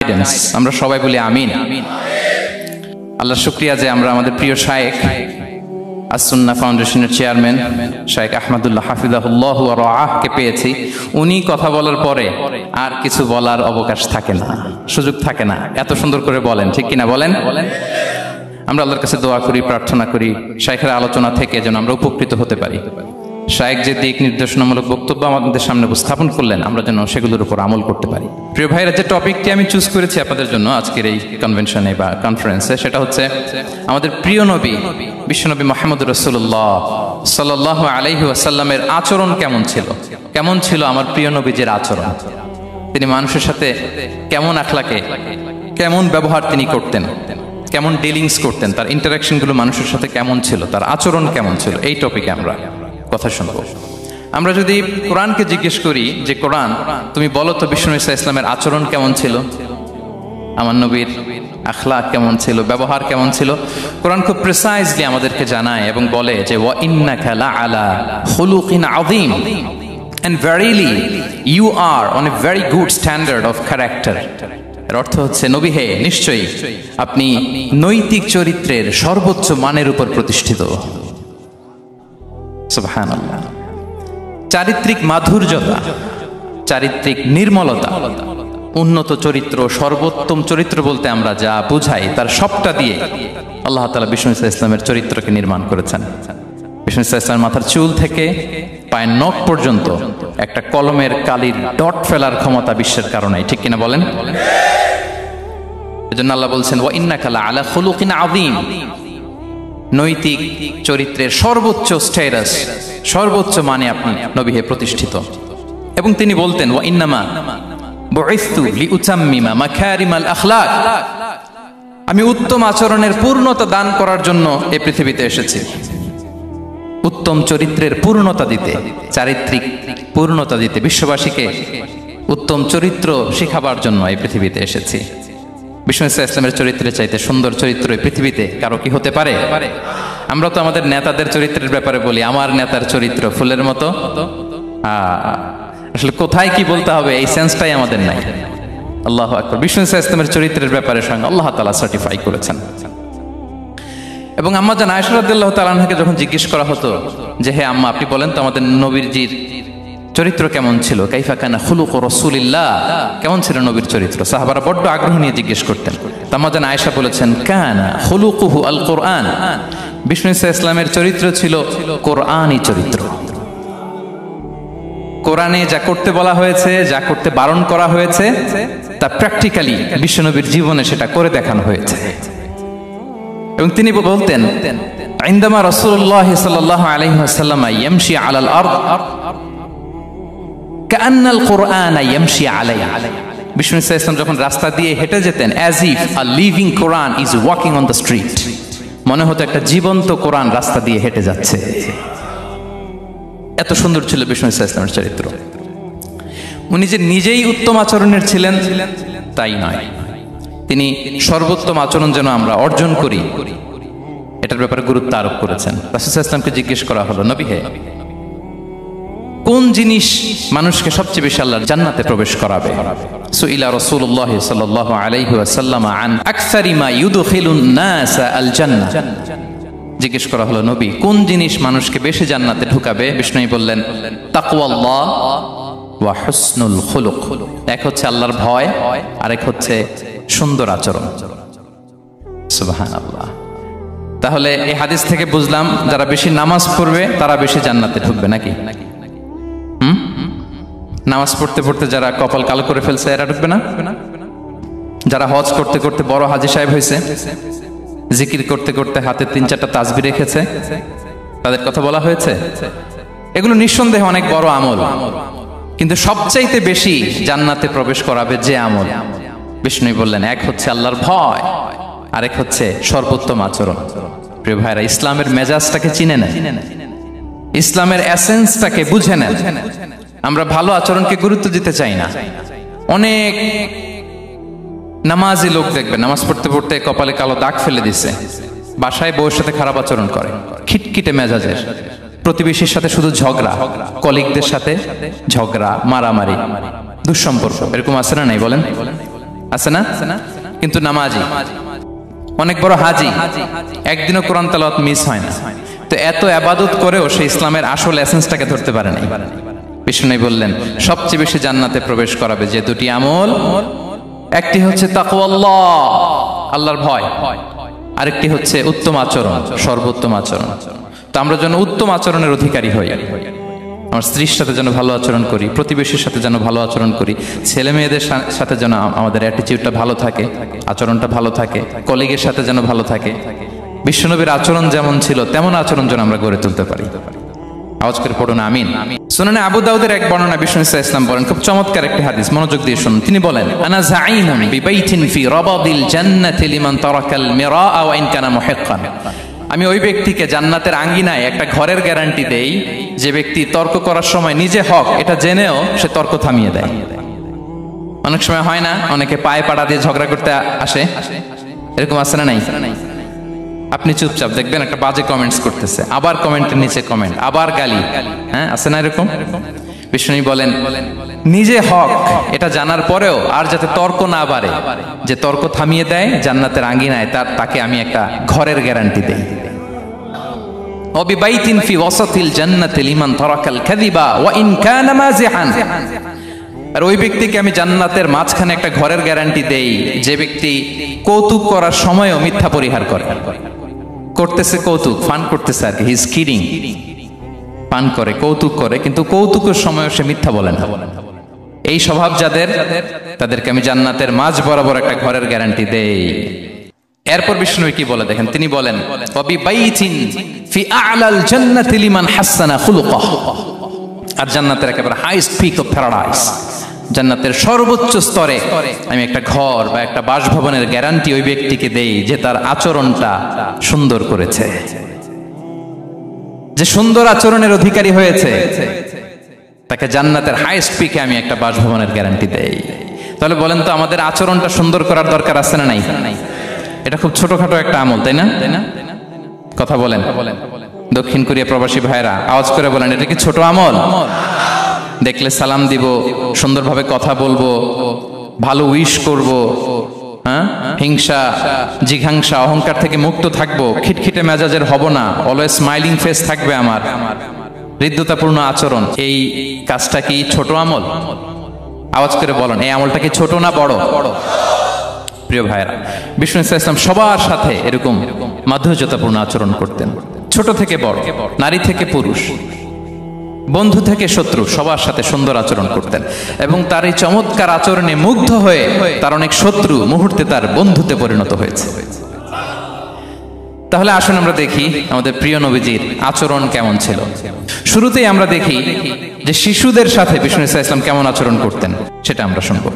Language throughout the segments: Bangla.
গাইডেন্স। আমরা সবাই বলি আমিন। আল্লাহ শুকরিয়া যে আমরা আমাদের প্রিয় শায়েখ আস-সুন্নাহ ফাউন্ডেশনের চেয়ারম্যান শায়েখ আহমদুল্লাহ হাফিজাহুল্লাহ ওয়া রাআহকে পেয়েছি। উনি কথা বলার পরে আর কিছু বলার অবকাশ থাকে না, সুযোগ থাকে না। এত সুন্দর করে বলেন, ঠিক কিনা বলেন? আমরা আল্লাহর কাছে দোয়া করি, প্রার্থনা করি শায়েখের আলোচনা থেকে যেন আমরা উপকৃত হতে পারি। শায়েখ যে দিক নির্দেশনামূলক বক্তব্য আমাদের সামনে উপস্থাপন করলেন, আমরা যেন সেগুলোর উপর আমল করতে পারি। প্রিয় ভাইরা, যে টপিকটি আমি চুজ করেছি আপনাদের জন্য আজকের এই কনভেনশনে বা কনফারেন্সে, সেটা হচ্ছে আমাদের প্রিয় নবী বিশ্বনবী মুহাম্মদ রাসূলুল্লাহ সাল্লাল্লাহু আলাইহি ওয়াসাল্লামের আচরণ কেমন ছিল। কেমন ছিল আমার প্রিয় নবীজির আচরণ? তিনি মানুষের সাথে কেমন আখলাকে, কেমন ব্যবহার তিনি করতেন, কেমন ডিলিংস করতেন, তার ইন্টারাকশনগুলো মানুষের সাথে কেমন ছিল, তার আচরণ কেমন ছিল, এই টপিকে আমরা কথা শুনবো। আমরা যদি কোরআনকে জিজ্ঞেস করি যে কোরআন তুমি বলো তো বিশ্বনবী সাল্লাল্লাহু আলাইহি ওয়াসাল্লামের আচরণ কেমন ছিল, আমার নবীর আখলাক কেমন ছিল, ব্যবহার কেমন ছিল, কোরআন খুব প্রিসাইজলি আমাদেরকে জানায় এবং বলে যে ওয়া ইন্নাকা লাআলা খুলুকিন আযীম, and verily you are on a very good standard of character। এর অর্থ হচ্ছে নবী হে, নিশ্চয়ই আপনি নৈতিক চরিত্রের সর্বোচ্চ মানের উপর প্রতিষ্ঠিত। সুবহানাল্লাহ। চারিত্রিক মাধুর্যতা, চারিত্রিক নির্মলতা, উন্নত চরিত্র, সর্বোত্তম চরিত্র বলতে আমরা যা বুঝাই তার সবটা দিয়ে আল্লাহ তাআলা বিষ্ণু ইসলামের চরিত্রকে নির্মাণ করেছেন। বিষ্ণু ইসলামের মাথার চুল থেকে পায়ের নখ পর্যন্ত একটা কলমের কালির ডট ফেলার ক্ষমতা বিশ্বের কারণে, ঠিক কিনা বলেন? এজন্য আল্লাহ বলছেন ওয়া ইন্নাকা লাআলা খুলুকিন আযীম, নৈতিক চরিত্রের সর্বোচ্চ স্ট্যাটাস, সর্বোচ্চ মানে আপনি নবী হে প্রতিষ্ঠিত। এবং তিনি বলতেন ওয়া ইন্নামা বুইসতু লিউতাম্মিমা মাকারিমাল আখলাক, আমি উত্তম আচরণের পূর্ণতা দান করার জন্য এই পৃথিবীতে এসেছি, উত্তম চরিত্রের পূর্ণতা দিতে, চারিত্রিক পূর্ণতা দিতে, বিশ্ববাসীকে উত্তম চরিত্র শেখাবার জন্য এই পৃথিবীতে এসেছি। বিষ্ণু ইসলামের চরিত্রের চাইতে সুন্দর চরিত্র এই পৃথিবীতে কারো কি হতে পারে? আমরা তো আমাদের নেতাদের চরিত্রের ব্যাপারে বলি আমার নেতার চরিত্র ফুলের মতো। আসলে কোথায় কি বলতে হবে এই সেন্সটাই আমাদের নাই। আল্লাহু আকবার। বিষ্ণু ইসলামের চরিত্রের ব্যাপারে সঙ্গে আল্লাহ তাআলা সার্টিফাই করেছেন। এবং আম্মা জান আয়েশা রাদিয়াল্লাহু তাআলা আনহাকে যখন জিজ্ঞেস করা হতো যে হে আম্মা, আপনি বলেন তো আমাদের নবীজির চরিত্র কেমন ছিল, কাইফা কানা খুলুকু রাসূলিল্লাহ, কেমন ছিল নবীর চরিত্র, সাহাবারা বড্ড আগ্রহ নিয়ে জিজ্ঞেস করতেন। আম্মা জান আয়েশা বলেছেন কানা খুলুকুহু আল কোরআন, বিষ্ণু ইসলামের চরিত্র ছিল কোরআনী চরিত্র। কোরআনে যা করতে বলা হয়েছে, যা করতে বারণ করা হয়েছে, তা প্র্যাকটিক্যালি বিশ্বনবীর জীবনে সেটা করে দেখানো হয়েছে। এবং তিনি বলতেন ইনদামা রাসূলুল্লাহ সাল্লাল্লাহু আলাইহি ওয়াসাল্লাম ইয়ামশি আলাল আরদ কাআন্নাল কুরআন ইয়ামশি আলাইহা, বিষ্ণু ইসলাম যখন রাস্তা দিয়ে হেঁটে যেতেন as if a living Quran is walking on the street, মনে হতো একটা জীবন্ত কোরআন রাস্তা দিয়ে হেঁটে যাচ্ছে। এত সুন্দর ছিল বিষ্ণু ইসলামের চরিত্র। উনি যে নিজেই উত্তম আচরণের ছিলেন তাই নয়, তিনি সর্বোত্তম আচরণ যেন আমরা অর্জন করি এটার ব্যাপারে গুরুত্ব আরোপ করেছেন। রাসূল সাল্লাল্লাহু আলাইহি ওয়াসাল্লামকে জিজ্ঞেস করা হলো নবী হে, কোন জিনিস মানুষকে সবচেয়ে বেশি আল্লাহর জান্নাতে প্রবেশ করাবে? সুইলা রাসূলুল্লাহ সাল্লাল্লাহু আলাইহি ওয়াসাল্লাম আন আকসারি মা ইউদখিলুন নাস আল জান্নাহ, জিজ্ঞেস করা হলো নবী কোন জিনিস মানুষকে বেশি জান্নাতে ঢুকাবে? বিষ্ণু বললেন তাকওয়াল্লাহ ওয়া হুসনুল খুলুক, এক হচ্ছে আল্লাহর ভয়, আরেক হচ্ছে সুন্দর আচরণ। সুবহানাল্লাহ। তাহলে এই হাদিস থেকে বুঝলাম যারা বেশি নামাজ পড়বে তারা বেশি জান্নাতে ঢুকবে নাকি? নামাজ পড়তে পড়তে যারা কপাল কালো করে ফেলছে এরা ঢুকবে না? যারা হজ করতে করতে বড় হাজী সাহেব হয়েছে, জিকির করতে করতে হাতে 3-4টা তাসবিহ রেখেছে, তাদের কথা বলা হয়েছে? এগুলো নিঃসন্দেহে অনেক বড় আমল, কিন্তু সবচাইতে বেশি জান্নাতে প্রবেশ করাবে যে আমল, বিষ্ণু বললেন এক হচ্ছে আল্লাহর ভয়, আরেক হচ্ছে সর্বোত্তম আচরণ। প্রিয় ভাইরা, ইসলামের মেজাজটাকে চিনে নেন, ইসলামের এসেন্সটাকে বুঝে নেন। আমরা ভালো আচরণকে গুরুত্ব দিতে চাই না। অনেক নামাজি লোক দেখবেন নামাজ পড়তে পড়তে কপালে কালো দাগ ফেলে দিছে, বাসায় বউয়ের সাথে খারাপ আচরণ করে, খিটখিটে মেজাজের, প্রতিবেশীর সাথে শুধু ঝগড়া, কলিগদের সাথে ঝগড়া, মারামারি, দুঃসম্পর্ক, এরকম আছে না নাই বলেন? আছে না? কিন্তু নামাজি, অনেক বড় হাজি, একদিনও কোরআন তেলাওয়াত মিস হয় না। তো এত ইবাদত করেও সে ইসলামের আসল এসেন্সটাকে ধরতে পারে নাই। বিষ্ণু বললেন সবচেয়ে বেশি জান্নাতে প্রবেশ করাবে যে দুটি আমল, একটি হচ্ছে তাকওয়াল্লাহ, আল্লাহর ভয়, আরেকটি হচ্ছে উত্তম আচরণ, সর্বোত্তম আচরণ। তো আমরা যেন উত্তম আচরণের অধিকারী হই, আমার স্ত্রীর সাথে যেন ভালো আচরণ করি, প্রতিবেশীর সাথে যেন ভালো আচরণ করি, ছেলে মেয়েদের সাথে যেন আমাদের অ্যাটিটিউডটা ভালো থাকে, আচরণটা ভালো থাকে, কলিগের সাথে যেন ভালো থাকে। বিশ্বনবীর আচরণ যেমন ছিল তেমন আচরণ যেন আমরা গড়ে তুলতে পারি। আওয়াজ করে পড়ুন আমিন। সুনানে আবু দাউদের এক বর্ণনা বিষ্ণু ইসলাম বলেন, খুব চমৎকার একটি হাদিস, মনোযোগ দিয়ে শুনুন। তিনি বলেন, আনা যাঈনুন বিবাইতিন ফি রাবাদিল জান্নাতি লিমান তারাকাল মিরাআ ওয়া ইন কানা মুহিক্কান। আমি ওই ব্যক্তিকে জান্নাতের আঙ্গিনায় একটা ঘরের গ্যারান্টি দেই যে ব্যক্তি তর্ক করার সময় নিজে হক এটা জেনেও সে তর্ক থামিয়ে দেয়। অনেক সময় হয় না, অনেকে পায়ে পাড়া দিয়ে ঝগড়া করতে আসে, এরকম আছে না নাই? আপনি চুপচাপ দেখবেন একটা বাজে কমেন্টস করতেছে, আবার কমেন্টের নিচে কমেন্ট, আবার গালি, হ্যাঁ আছে না এরকম? বিষ্ণু বলেন নিজে হক এটা জানার পরেও আর যাতে তর্ক না বাড়ে, যে তর্ক থামিয়ে দেয় জান্নাতের আঙ্গিনায়, তাকে আমি একটা ঘরের গ্যারান্টি দেই। ওয়াবিবাইতিন ফি ওয়াসাতিল জান্নাতি লিমান তারাকাল কাযিবা ওয়া ইন কানা মাযিহান। আর ওই ব্যক্তিকে আমি জান্নাতের মাঝখানে একটা ঘরের গ্যারান্টি দেই যে ব্যক্তি কৌতুক করার সময়ও মিথ্যা পরিহার করে। করতেছে কৌতুক, ফান করতেছে আর কি, হি ইজ কিডিং, পান করে, কৌতুক করে, কিন্তু কৌতুকের সময়ও সে মিথ্যা বলে না। এই স্বভাব যাদের, তাদেরকে আমি জান্নাতের মাঝ বরাবর একটা ঘরের গ্যারান্টি দেই। এরপর বিষ্ণু কি বলে দেখেন, তিনি বলেন ওয়াবিবাইতিন ফি আ'লাল জান্নাতি লিমান হাসানা খুলুকাহ। আর জান্নাতের একেবারে হাইস্ট পিক অফ প্যারাডাইস, জান্নাতের সর্বোচ্চ স্তরে আমি একটা ঘর বা একটা বাসভবনের গ্যারান্টি ওই ব্যক্তিকে দেই যে তার আচরণটা সুন্দর করেছে, যে সুন্দর আচরণের অধিকারী হয়েছে, তাকে জান্নাতের হাইস্ট পিকে আমি একটা বাসভবনের গ্যারান্টি দেই। তাহলে বলেন তো আমাদের আচরণটা সুন্দর করার দরকার আছে না নাই? এটা খুব ছোটখাটো একটা আমল, তাই না? কথা বলেন। দক্ষিণ কোরিয়া প্রবাসী ভাইরা আওয়াজ করে বলেন, এটা কি ছোট আমল? দেখলে সালাম দিব, সুন্দরভাবে কথা বলবো, ভালো উইশ করব, হ্যাঁ, হিংসা জিঘাংসা অহংকার থেকে মুক্ত থাকবো, খিটখিটে মেজাজের হব না, অলওয়েজ স্মাইলিং ফেস থাকবে আমার, হৃদ্যতাপূর্ণ আচরণ। এই কাজটা কি ছোট আমল? আওয়াজ করে বলেন, এই আমলটা কি ছোট না বড়? প্রিয় ভাইরা, বিষ্ণু ইসলাম সবার সাথে এরকম মাধুর্যতাপূর্ণ আচরণ করতেন, ছোট থেকে বড়, নারী থেকে পুরুষ, বন্ধু থেকে শত্রু, সবার সাথে সুন্দর আচরণ করতেন। এবং তার এই চমৎকার আচরণে মুগ্ধ হয়ে তার অনেক শত্রু মুহূর্তে তার বন্ধুতে পরিণত হয়েছে। তাহলে আসুন আমরা দেখি আমাদের প্রিয় নবীজির আচরণ কেমন ছিল। শুরুতেই আমরা দেখি যে শিশুদের সাথে বিষ্ণু ইসলাম কেমন আচরণ করতেন, সেটা আমরা শুনবো।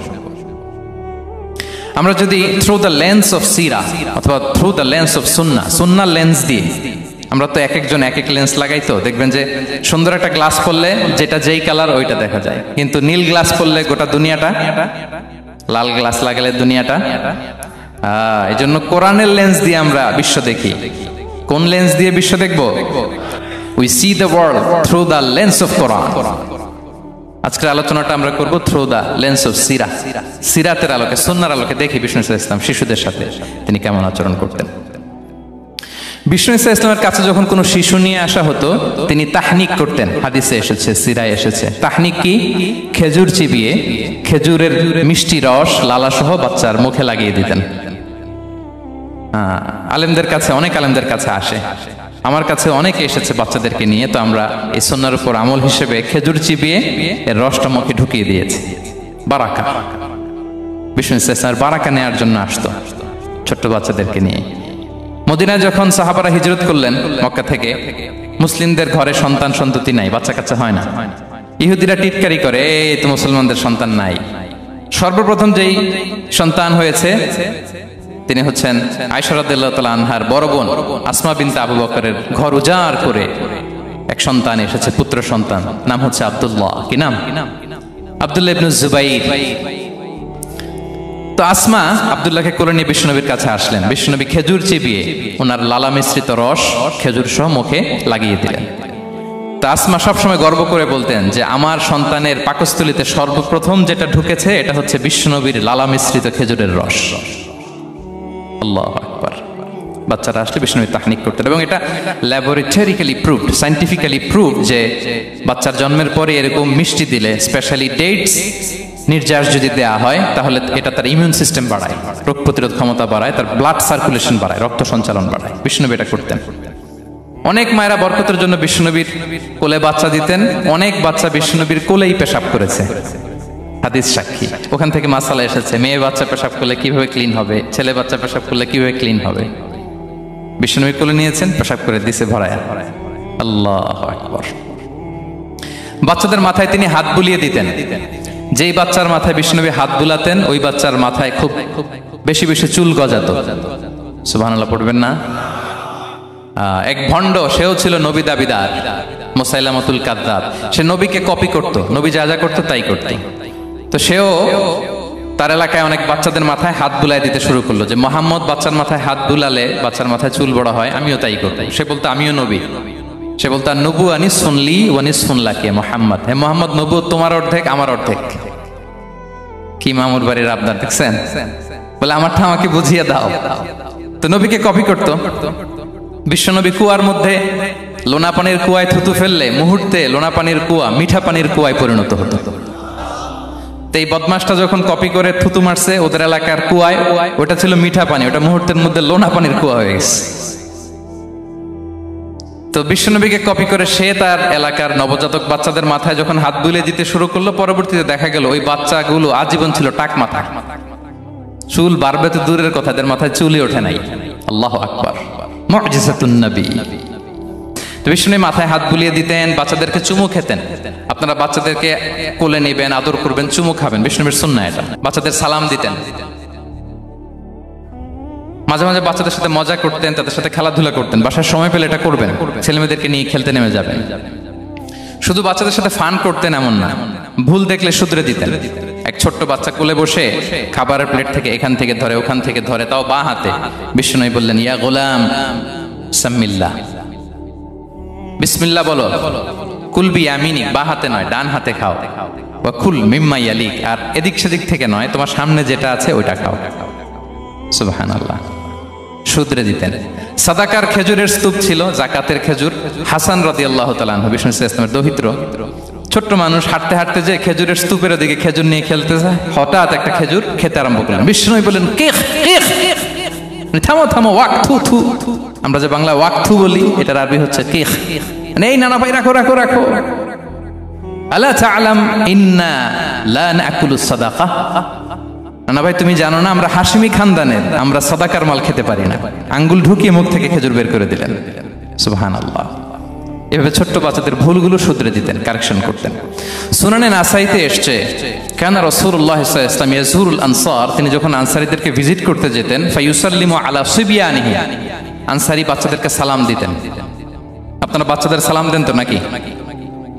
আমরা যদি থ্রু দ্য লেন্স অফ সিরা অথবা through the lens of Sunnah, Sunnah lens দিয়ে, আমরা তো এক একজন এক এক লেন্স লাগাই, তো দেখবেন যে সুন্দর একটা গ্লাস পরলে যেটা যেই কালার ওইটা দেখা যায়, কিন্তু নীল গ্লাস পরলে গোটা দুনিয়াটা, লাল গ্লাস লাগালে দুনিয়াটা। এই জন্য কোরআনের লেন্স দিয়ে আমরা বিশ্ব দেখি। কোন লেন্স দিয়ে বিশ্ব দেখবো? We see the world through the lens of Quran. আজকের আলোচনাটা আমরা করব থ্রু দ্য লেন্স অফ সিরা, সিরাতের আলোকে, সুন্নাহর আলোকে দেখি বিষ্ণু ইসলাম শিশুদের সাথে তিনি কেমন আচরণ করতেন। বিষ্ণু ইসলামের কাছে যখন কোনো শিশু নিয়ে আসা হতো তিনি তাহনিক করতেন, হাদিসে এসেছে, সিরায় এসেছে। তাহনিক কি? খেজুর চিবিয়ে খেজুরের মিষ্টি রস লালা সহ বাচ্চার মুখে লাগিয়ে দিতেন। আলেমদের কাছে, অনেক আলেমদের কাছে আসে, আমার কাছে অনেকে এসেছে বাচ্চাদেরকে নিয়ে, তো আমরা এই সুন্নাহর উপর আমল হিসেবে খেজুর চিবিয়ে এর রসটা মুখে ঢুকিয়ে দিয়েছি। বারাকা, বিষ্ণু ইসলামের বারাকা নেওয়ার জন্য আসতো ছোট্ট বাচ্চাদেরকে নিয়ে। মদিনায় যখন সাহাবারা হিজরত করলেন মক্কা থেকে, মুসলিমদের ঘরে সন্তান সন্ততি নাই, বাচ্চা কাচ্চা হয় না। ইহুদিরা টিটকারি করে, এই তো মুসলমানদের সন্তান নাই। সর্বপ্রথম যেই সন্তান হয়েছে তিনি হচ্ছেন আয়েশা রাদিয়াল্লাহু তাআলা আনহার বড় বোন আসমা বিনতে আবু বকরের ঘর উজাড় করে এক সন্তান এসেছে, পুত্র সন্তান, নাম হচ্ছে আব্দুল্লাহ। কি নাম? আব্দুল্লাহ ইবনে জুবাইর। তো আসমা আব্দুল্লাহকে কোলে নিয়ে বিশ্বনবীর কাছে আসলেন। বিশ্বনবী খেজুর চিবিয়ে ওনার লালা মিশ্রিত রস খেজুর সহ মুখে লাগিয়ে দিলেন। তা আসমা সবসময় গর্ব করে বলতেন যে আমার সন্তানের পাকস্থলীতে সর্বপ্রথম যেটা ঢুকেছে এটা হচ্ছে বিশ্বনবীর লালা মিশ্রিত খেজুরের রস। আল্লাহু আকবার। বাচ্চারা আসলে বিশ্বনবী তাহনিক করতেন এবং এটা ল্যাবরেটরিক্যালি প্রুভড, সায়েন্টিফিক্যালি প্রুভড যে বাচ্চার জন্মের পরে এরকম মিষ্টি দিলে, স্পেশালি ডেটস নির্যাস যদি দেয়া হয়, তাহলে এটা তার ইমিউন সিস্টেম বাড়ায়, রোগ প্রতিরোধ ক্ষমতা বাড়ায়, তার ব্লাড সার্কুলেশন বাড়ায়, রক্ত সঞ্চালন বাড়ায়। বিশ্বনবী এটা করতেন। অনেক মায়েরা বরকতের জন্য বিশ্বনবীর কোলে বাচ্চা দিতেন, অনেক বাচ্চা বিশ্বনবীর কোলেই পেশাব করেছে, হাদিস সাক্ষী। ওখান থেকে মাসালা এসেছে, মেয়ে বাচ্চা পেশাব করলে কিভাবে ক্লিন হবে, ছেলে বাচ্চা পেশাব করলে কিভাবে ক্লিন হবে। বিশ্বনবীর কোলে নিয়েছেন, পেশাব করে দিছে ভরায়া। আল্লাহু আকবার। বাচ্চাদের মাথায় তিনি হাত বুলিয়ে দিতেন। যেই বাচ্চার মাথায় বিশ্বনবী হাত বুলাতেন, ওই বাচ্চার মাথায় খুব বেশি বেশি চুল গজাতো। সুবহানাল্লাহ পড়বেন না? এক ভণ্ড, সেও ছিল নবী দাবিদার, মুসাইলামাতুল কাযযাব। সে নবীকে কপি করত, নবী যা যা করতো তাই করত। তো সেও তার এলাকায় অনেক বাচ্চাদের মাথায় হাত বুলাই দিতে শুরু করলো, যে মোহাম্মদ বাচ্চার মাথায় হাত বুলালে বাচ্চার মাথায় চুল বড় হয়, আমিও তাই করতাম। সে বলতো আমিও নবী। সে বলতো নবু আনিস শুনলি ওয়ানিস শুনলা কে মোহাম্মদ, হে মোহাম্মদ নবু তোমার অর্ধেক আমার অর্ধেক। কি মামুর বাড়ির আবদার দেখছেন? বলে আমারটা আমাকে বুঝিয়ে দাও। তো নবীকে কপি করতো। বিশ্বনবী কুয়ার মধ্যে লোনা পানির কুয়ায় থুতু ফেললে মুহূর্তে লোনা পানির কুয়া মিঠা পানির কুয়ায় পরিণত হতো। তো এই বদমাসটা যখন কপি করে থুতু মারছে ওদের এলাকার কুয়ায়, ওটা ছিল মিঠা পানি, ওটা মুহূর্তের মধ্যে লোনা পানির কুয়া হয়ে গেছে। তো বিশ্বনবীকে কপি করে সে তার এলাকার নবজাতক বাচ্চাদের মাথায় যখন হাত বুলিয়ে দিতে শুরু করলো, পরবর্তীতে দেখা গেল ওই বাচ্চাগুলো আজীবন ছিল টাক মাথা। চুল বাড়বে তো দূরের কথা, এদের মাথায় চুলই ওঠে নাই। আল্লাহু আকবার। মুজিজাতুন নবী। তো বিশ্বনবী মাথায় হাত বুলিয়ে দিতেন, বাচ্চাদেরকে চুমু খেতেন। আপনারা বাচ্চাদেরকে কোলে নেবেন, আদর করবেন, চুমু খাবেন, বিশ্বনবীর সুন্নাহ এটা। বাচ্চাদের সালাম দিতেন। মাঝে মাঝে বাচ্চাদের সাথে মজা করতেন, তাদের সাথে খেলাধুলা করতেন। বাসার সময় পেলে এটা করবেন, ছেলেমেয়েদেরকে নিয়ে খেলতে নেমে যাবেন। শুধু বাচ্চাদের সাথে ফান করতেন এমন না, ভুল দেখলে শুধরে দিতেন। এক ছোট্ট বাচ্চা কোলে বসে খাবারের প্লেট থেকে এখান থেকে ধরে ওখান থেকে ধরে, তাও বাঁ হাতে। বিশ্বনবী বললেন ইয়া গোলাম সাম্মিল্লাহ, বিসমিল্লাহ বলো। কুল বিয়ামিনিক, বাঁ হাতে নয় ডান হাতে খাও। ওয়া কুল মিম্মা ইয়ালিক, আর এদিক সেদিক থেকে নয়, তোমার সামনে যেটা আছে ওইটা খাও। সুবহানাল্লাহ। শুধরে দিতেন। সাদাকার খেজুরের স্তূপ ছিল, জাকাতের খেজুর। হাসান রাদিয়াল্লাহু তাআলা আনহু, বিষ্ণু ইসলামের দৌহিত্র, ছোট্ট মানুষ, হাঁটতে হাঁটতে যে খেজুরের স্তূপের দিকে খেজুর নিয়ে খেলতে যায়, হঠাৎ একটা খেজুর খেতে আরম্ভ করলেন। বিষ্ণু বললেন কিখ কিখ, থামো থামো, ওয়াক থু থু। আমরা যে বাংলা ওয়াক থু বলি, এটার আরবি হচ্ছে কিখ। এই নানা ভাই রাখো রাখো রাখো। আলা তাআলাম ইন্না লা নাকুলুস সাদাকা, না ভাই তুমি জানো না আমরা হাশিমি খানদানের, আমরা সাদাকার মাল খেতে পারি না। আঙ্গুল ঢুকিয়ে মুখ থেকে খেজুর বের করে দিলেন। সুবহানাল্লাহ। এভাবে ছোট্ট বাচ্চাদের ভুলগুলো শুধরে দিতেন, কারেকশন করতেন। সুনানে নাসাইতে এসছে, কানা রাসূলুল্লাহ সাল্লাল্লাহু আলাইহি ওয়াসাল্লাম ইয়াজুরুল আনসার, তিনি যখন আনসারীদেরকে ভিজিট করতে যেতেন, ফায়ুসাল্লিমু আলা সিবিয়ানিহি, আনসারী বাচ্চাদেরকে সালাম দিতেন। আপনারা বাচ্চাদের সালাম দেন তো নাকি?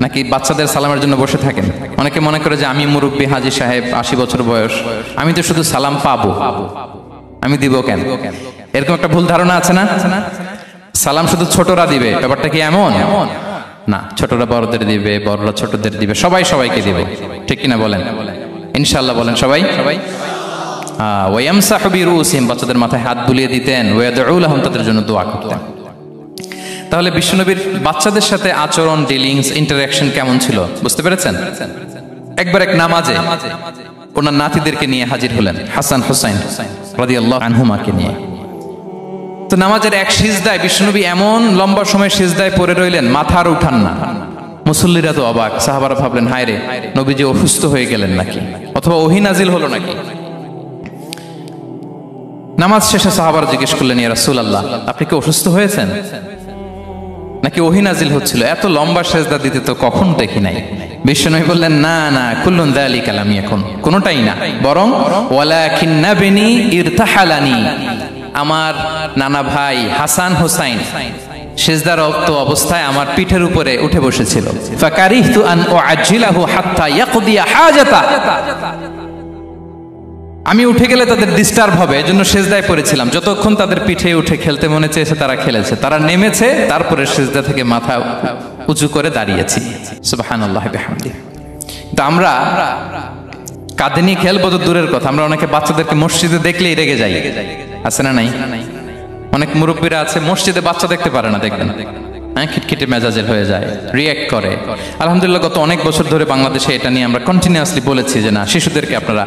নাকি বাচ্চাদের সালামের জন্য বসে থাকেন? অনেকে মনে করে যে আমি মুরব্বী হাজী সাহেব, 80 বছর বয়স, আমি তো শুধু সালাম পাবো, আমি দিব কেন? এরকম একটা ভুল ধারণা আছে না? সালাম শুধু ছোটরা দিবে, ব্যাপারটা কি এমন না? ছোটরা বড়দের দিবে, বড়রা ছোটদের দিবে, সবাই সবাইকে দিবে, ঠিক কিনা বলেন? ইনশাআল্লাহ বলেন সবাই। ওয়ায়ামসাহু বিরুসিহিম, বাচ্চাদের মাথায় হাত বুলিয়ে দিতেন। ওয়ায়াদউ লাহুম, তাদের জন্য দোয়া করতেন। তাহলে বিশ্বনবীর বাচ্চাদের সাথে আচরণ, ডিলিংস, ইন্টারঅ্যাকশন কেমন ছিল বুঝতে পেরেছেন? একবার এক নামাজে ওনার নাতিদেরকে নিয়ে হাজির হলেন, হাসান হুসাইন রাদিয়াল্লাহু আনহুমাকে নিয়ে। তো নামাজের এক সিজদায় বিশ্বনবী এমন লম্বা সময় সিজদায় পড়ে রইলেন, মাথা আর উঠান না। মুসল্লিরা তো অবাক, সাহাবারা ভাবলেন হায় রে, নবীজি অসুস্থ হয়ে গেলেন নাকি, অথবা ওহী নাজিল হলো নাকি। নামাজ শেষে সাহাবারা জিজ্ঞেস করলেন ইয়া রাসূলুল্লাহ, আপনি কি অসুস্থ হয়েছেন নাকি ওহী নাজিল হচ্ছিল? এত লম্বা সিজদা দিতে তো কখন দেখি নাই। বিশ্বনবী বললেন না না, কুল্লুন যালিকা লাম ইয়াকুন, কোনটাই না, বরং ওয়ালাকিন নাবনি ইরতাহালানি, আমার নানা ভাই হাসান হুসাইন সিজদারত অবস্থায় আমার পিঠের উপরে উঠে বসেছিল। ফাকারিহতু আন উআজ্জিলাহু হাত্তা ইয়াকদিয়া হাজাতা, আমি উঠে গেলে তাদের ডিস্টার্ব হবে, এজন্য সিজদায় পড়েছিলাম। যতক্ষণ তাদের পিঠে উঠে খেলতে মনে চেয়েছে তারা খেলেছে, তারা নেমেছে, তারপরে সিজদা থেকে মাথা উঁচু করে দাঁড়িয়েছি। সুবহানাল্লাহি বিহামদিহি। তো আমরা কাঁধে নিয়ে খেলবো তো দূরের কথা, আমরা অনেকে বাচ্চাদেরকে মসজিদে দেখলেই রেগে যাই, আছে না নাই? অনেক মুরব্বীরা আছে মসজিদে বাচ্চা দেখতে পারে না, দেখবেন হ্যাঁ, খিটখিটে মেজাজের হয়ে যায়, রিয়্যাক্ট করে। আলহামদুলিল্লাহ গত অনেক বছর ধরে বাংলাদেশে এটা নিয়ে আমরা কন্টিনিউয়াসলি বলেছি যে না, শিশুদেরকে আপনারা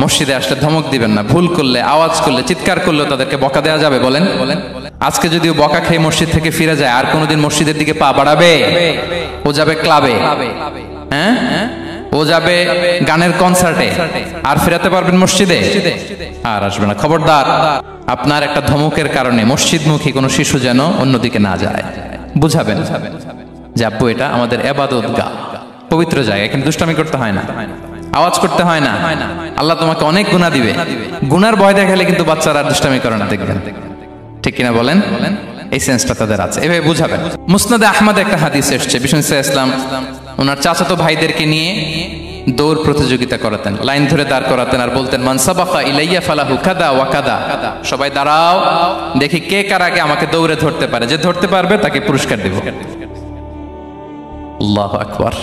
মসজিদে আসলে ধমক দিবেন না, ভুল করলে, আওয়াজ করলে, চিৎকার করলেও তাদেরকে বকা দেওয়া যাবে? বলেন। আজকে যদিও বকা খেয়ে মসজিদ থেকে ফিরে যায়, আর কোনোদিন মসজিদের দিকে পা বাড়াবে? ও যাবে ক্লাবে, হ্যাঁ, ও যাবে গানের কনসার্টে, আর ফেরাতে পারবেন মসজিদে? আর আসবে না। খবরদার, আপনার একটা ধমকের কারণে মসজিদমুখী কোনো শিশু যেন অন্যদিকে না যায়। বুঝাবেন যে আব্বু এটা আমাদের ইবাদত গাহ, পবিত্র জায়গা, এখানে দুষ্টামি করতে হয় না, আওয়াজ করতে হয় না, আল্লাহ তোমাকে অনেক গুনাহ দিবে। গুনার ভয় দেখালে কিন্তু বাচ্চারা দুষ্টামি করে না, দেখবেন, ঠিক কিনা বলেন? এই সেন্সটা তাদের আছে, এভাবে বুঝাবেন। মুসনাদে আহমদ একটা হাদিস এসেছে, বিষ্ণু ইসলাম ওনার চাচাতো ভাইদেরকে নিয়ে দৌড় প্রতিযোগিতা করাতেন, লাইন ধরে দাঁড় করাতেন আর বলতেন মান সাবাকা ইলাইয়া ফালাহু কাদা ওয়া কাদা, সবাই দাঁড়াও, দেখি কে কার আগে আমাকে দৌড়ে ধরতে পারে, যে ধরতে পারবে তাকে পুরস্কার দেব। আল্লাহু আকবার।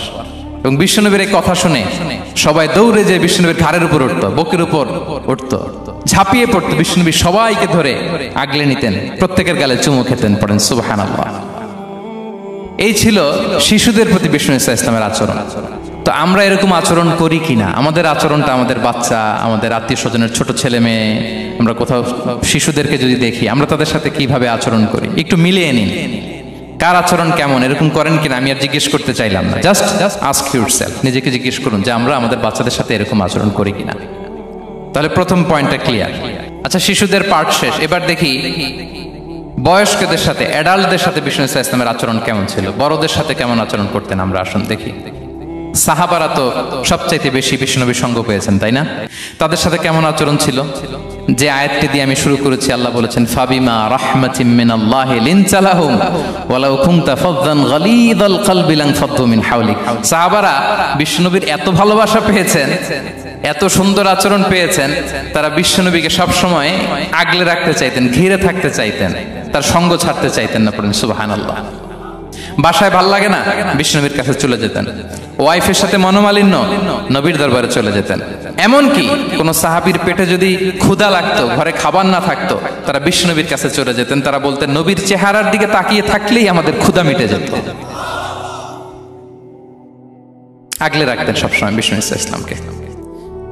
এবং বিশ্বনবীর এই কথা শুনে সবাই দৌড়ে যে বিশ্বনবীর ঘাড়ের উপর উঠতো, বুকের উপর উঠতো, ঝাঁপিয়ে পড়তো, বিশ্বনবী সবাইকে ধরে আগলে নিতেন, প্রত্যেকের গালে চুমু খেতেন। পড়েন সুবহানাল্লাহ। এই ছিল শিশুদের প্রতি বিষ্ণু ইসলামের আচরণ। তো আমরা এরকম আচরণ করি কিনা? আমাদের আচরণটা আমাদের বাচ্চা, আমাদের আত্মীয় স্বজনের ছোট ছেলে মেয়ে, আমরা কোথাও শিশুদেরকে যদি দেখি, আমরা তাদের সাথে কিভাবে আচরণ করি একটু মিলিয়ে নিন। কার আচরণ কেমন, এরকম করেন কিনা আমি আর জিজ্ঞেস করতে চাইলাম না, জাস্ট আস্ক ইউরসেলফ, নিজেকে জিজ্ঞেস করুন যে আমরা আমাদের বাচ্চাদের সাথে এরকম আচরণ করি কিনা। তাহলে প্রথম পয়েন্টটা ক্লিয়ার। আচ্ছা, শিশুদের পার্ট শেষ, এবার দেখি বয়স্কদের সাথে, অ্যাডাল্টদের সাথে বিষ্ণু ইসলামের আচরণ কেমন ছিল, বড়দের সাথে কেমন আচরণ করতেন আমরা। আসুন দেখি। সাহাবারা তো সবচাইতে বেশি বিশ্বনবীর সঙ্গ পেয়েছেন, তাই না? তাদের সাথে কেমন আচরণ ছিল? যে আয়াতটি দিয়ে আমি শুরু করেছি, আল্লাহ বলেছেন ফাবিমা রাহমাতিম মিনাল্লাহি লিনতা লাহুম ওয়ালাউ কুনতা ফাযযান গালিযাল কলবি লানফাদ্দু মিন হাওলিক। সাহাবারা বিশ্বনবীর এত ভালোবাসা পেয়েছেন, এত সুন্দর আচরণ পেয়েছেন, তারা বিশ্বনবীকে সব সময় আগলে রাখতে চাইতেন, ঘিরে থাকতে চাইতেন, তার সঙ্গ ছাড়তে চাইতেন না। পড়েন সুবহানাল্লাহ। বাসায় ভাল লাগে না, বিশ্বনবীর কাছে চলে যেতেন। ওয়াইফের সাথে মনোমালিন্য, নবীর দরবারে চলে যেতেন। এমনকি কোন সাহাবীর পেটে যদি ক্ষুধা লাগতো, ঘরে খাবার না থাকতো, তারা বিশ্বনবীর কাছে চলে যেতেন। তারা বলতেন নবীর চেহারার দিকে তাকিয়ে থাকলেই আমাদের ক্ষুধা মিটে যেত। আগলে রাখতেন সবসময় বিষ্ণু ইসলামকে।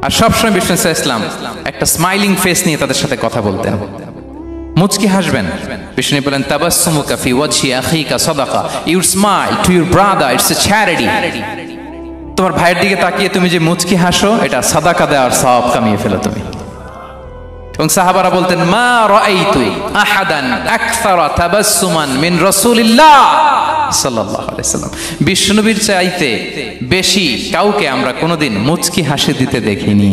আর সবসময় বিষ্ণু ইসলাম একটা স্মাইলিং ফেস নিয়ে তাদের সাথে কথা বলতেন, মুচকি হাসবেন। বিষ্ণু বলেন তাবাসসুমুকা ফি ওয়াজহি আখিকা সাদাকা, your smile to your brother it's a charity. তোমার ভাইয়ের দিকে তাকিয়ে তুমি যে মুচকি হাসো, এটা সাদাকা দেওয়ার সওয়াব কামিয়ে ফেলো তুমি। এবং সাহাবারা বলতেন মা রাআইতু আহাদান আকসারা তাবাসসুমান মিন রাসূলিল্লাহ সাল্লাল্লাহু আলাইহি ওয়াসাল্লাম। বিশ্বনবীর চাইতে বেশি কাউকে আমরা কোনোদিন মুচকি হাসি দিতে দেখিনি।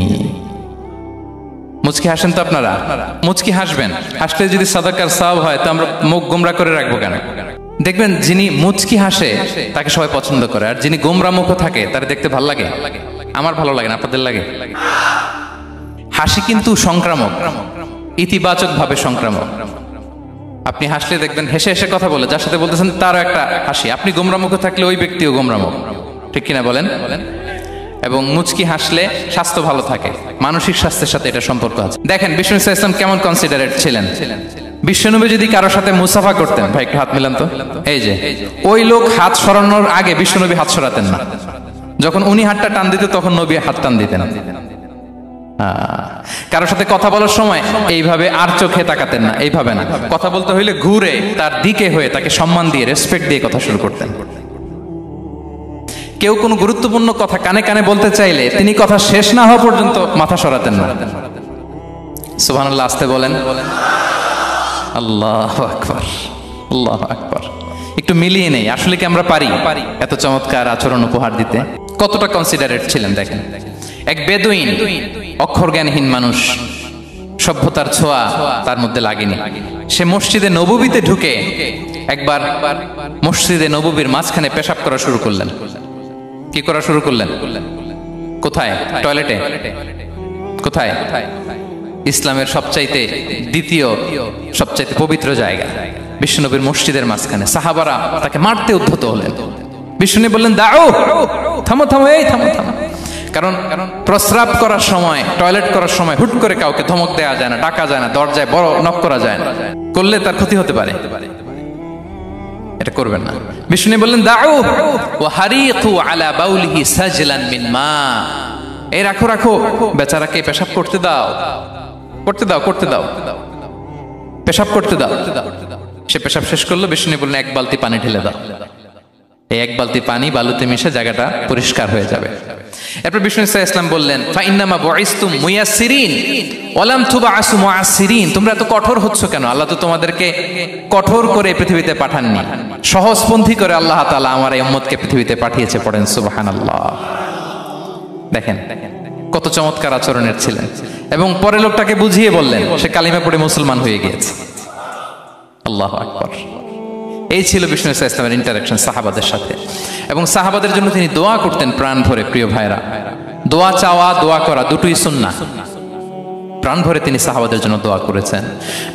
মুচকি হাসেন তো আপনারা? মুচকি হাসবেন, হাসলে যদি সাদাকার সওয়াব হয় তো আমরা মুখ গোমরা করে রাখবো কেন? দেখবেন যিনি মুচকি হাসে তাকে সবাই পছন্দ করে, আর যিনি গোমরা মুখ থাকে তার দেখতে ভালো লাগে। আমার ভালো লাগে না, আপনাদের লাগে? হাসি কিন্তু সংক্রামক, ইতিবাচক ভাবে সংক্রামক। আপনি হাসলে দেখবেন হেসে হেসে কথা বলে, যার সাথে বলতেছেন তারও একটা হাসি। আপনি গোমরা মুখ থাকলে ওই ব্যক্তিও গোমরা মুখ, ঠিক কিনা বলেন? এবং মুচকি হাসলে স্বাস্থ্য ভালো থাকে, মানসিক স্বাস্থ্যের সাথে এটা সম্পর্ক আছে। দেখেন বিষ্ণু ইসলাম কেমন কনসিডারেট ছিলেন। বিশ্বনবী যদি কারোর সাথে মুসাফা করতেন, ভাই একটু হাত মিলান তো, এই যে ওই লোক হাত সরানোর আগে বিশ্বনবী হাত সরাতেন না। যখন উনি হাতটা টান দিতেন তখন নবী হাত টান দিতেন। কারোর সাথে কথা বলার সময় এইভাবে আর চোখে তাকাতেন না, এইভাবে না। কথা বলতে হইলে ঘুরে তার দিকে হয়ে তাকে সম্মান দিয়ে, রেসপেক্ট দিয়ে কথা শুরু করতেন। কেউ কোনো গুরুত্বপূর্ণ কথা কানে কানে বলতে চাইলে তিনি কথা শেষ না হওয়া পর্যন্ত মাথা সরাতেন না। সুবহানাল্লাহ, আসতে বলেন। আল্লাহু আকবার, আল্লাহু আকবার। একটু মিলিয়ে নেই, আসলে কি আমরা পারি এত চমৎকার আচরণ উপহার দিতে? কতটা কনসিডারেট ছিলেন দেখেন। এক বেদুইন, অক্ষর জ্ঞানহীন মানুষ, সভ্যতার ছোঁয়া তার মধ্যে লাগেনি। সে মসজিদে নববীতে ঢুকে একবার মসজিদে নববীর মাঝখানে পেশাব করা শুরু করলেন। কি করা শুরু করলেন? কোথায়? টয়লেটে? কোথায়? ইসলামের সবচাইতে দ্বিতীয় সবচাইতে পবিত্র জায়গা বিশ্বনবীর মসজিদের মাঝখানে। সাহাবারা তাকে মারতে উদ্ধত হলেন। বিশ্বনবী বললেন, দাও, থামো থামো, এই থামো থামো। কারণ প্রস্রাব করার সময়, টয়লেট করার সময় হুট করে কাউকে ধমক দেওয়া যায় না, ডাকা যায় না, দরজায় বড় নক করা যায় না, করলে তার ক্ষতি হতে পারে, এটা করবেন না। বিষ্ণু বললেন, দাউ ওয়া হারিকু আলা বাউলিহি সাজলান মিন মা, এই রাখো রাখো, বেচারাকে পেশাব করতে দাও, করতে দাও, করতে দাও, পেশাব করতে দাও। সে পেশাব শেষ করলো। বিষ্ণু বললেন, এক বালতি পানি ঢেলে দাও। এই এক বালতি পানি বালুতে মিশে জায়গাটা পরিষ্কার হয়ে যাবে। এরপর বিষ্ণু ইসলাম বললেন, ফাইন্নামা বুইসতুম মুয়াসসিরিন ওয়া লাম তুবআসু মুআসসিরিন, তোমরা এত কঠোর হচ্ছ কেন? আল্লাহ তো তোমাদেরকে কঠোর করে পৃথিবীতে পাঠাননি, সহজপন্থী করে আল্লাহ তাআলা আমার এই উম্মতকে পৃথিবীতে পাঠিয়েছে। পড়েন সুবহানাল্লাহ। দেখেন কত চমৎকার আচরণের ছিলেন। এবং পরে লোকটাকে বুঝিয়ে বললেন, সে কালিমা পড়ে মুসলমান হয়ে গিয়েছে। আল্লাহু আকবার। এই ছিল বিষ্ণু ইসলামের ইন্টারাকশন সাহাবাদের সাথে। এবং সাহাবাদের জন্য তিনি দোয়া করতেন প্রাণ ভরে। প্রিয় ভাইরা, দোয়া চাওয়া, দোয়া করা দুটোই সুন্নাহ। প্রাণ ভরে তিনি সাহাবাদের জন্য দোয়া করেছেন।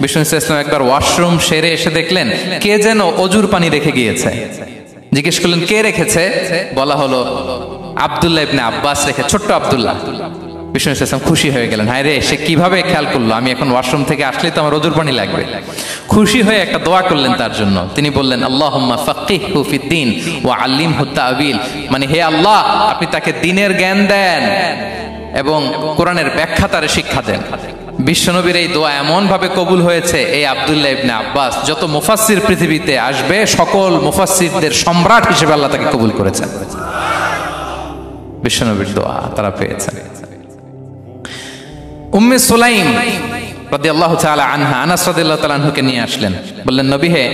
বিষ্ণু ইসলাম একবার ওয়াশরুম সেরে এসে দেখলেন কে যেন অজুর পানি রেখে গিয়েছে। জিজ্ঞেস করলেন, কে রেখেছে? বলা হলো, আব্দুল্লাহ ইবনে আব্বাস রেখে, ছোট্ট আব্দুল্লাহ। বিষ্ণু ইসলাম খুশি হয়ে গেলেন, হায় রে, সে কিভাবে খেয়াল করলো, আমি এখন ওয়াশরুম থেকে আসলেই তো আমার অজুর পানি লাগবে। খুশি হয়ে একটা দোয়া করলেন তার জন্য। তিনি বললেন, আল্লাহুম্মা ফাক্কিহহু ফিদ্দীন ওয়া আল্লিমহু তা'ওয়িল, মানে হে আল্লাহ, আপনি তাকে দ্বীনের জ্ঞান দেন এবং কোরআনের ব্যাখ্যা তারে শিক্ষা দেন। বিশ্বনবীর এই দোয়া এমন ভাবে কবুল হয়েছে, এই আব্দুল্লাহ ইবনে আব্বাস যত মুফাসসির পৃথিবীতে আসবে সকল মুফাসসিরদের সম্রাট হিসেবে আল্লাহ তাকে কবুল করেছেন। বিশ্বনবীর দোয়া তারা পেয়েছেন। উম্মে সুলাইম রাদিয়াল্লাহু তাআলা আনহা, আনাস রাদিয়াল্লাহু তাআলা আনহুকে নিয়ে আসলেন। বললেন, নবী হে,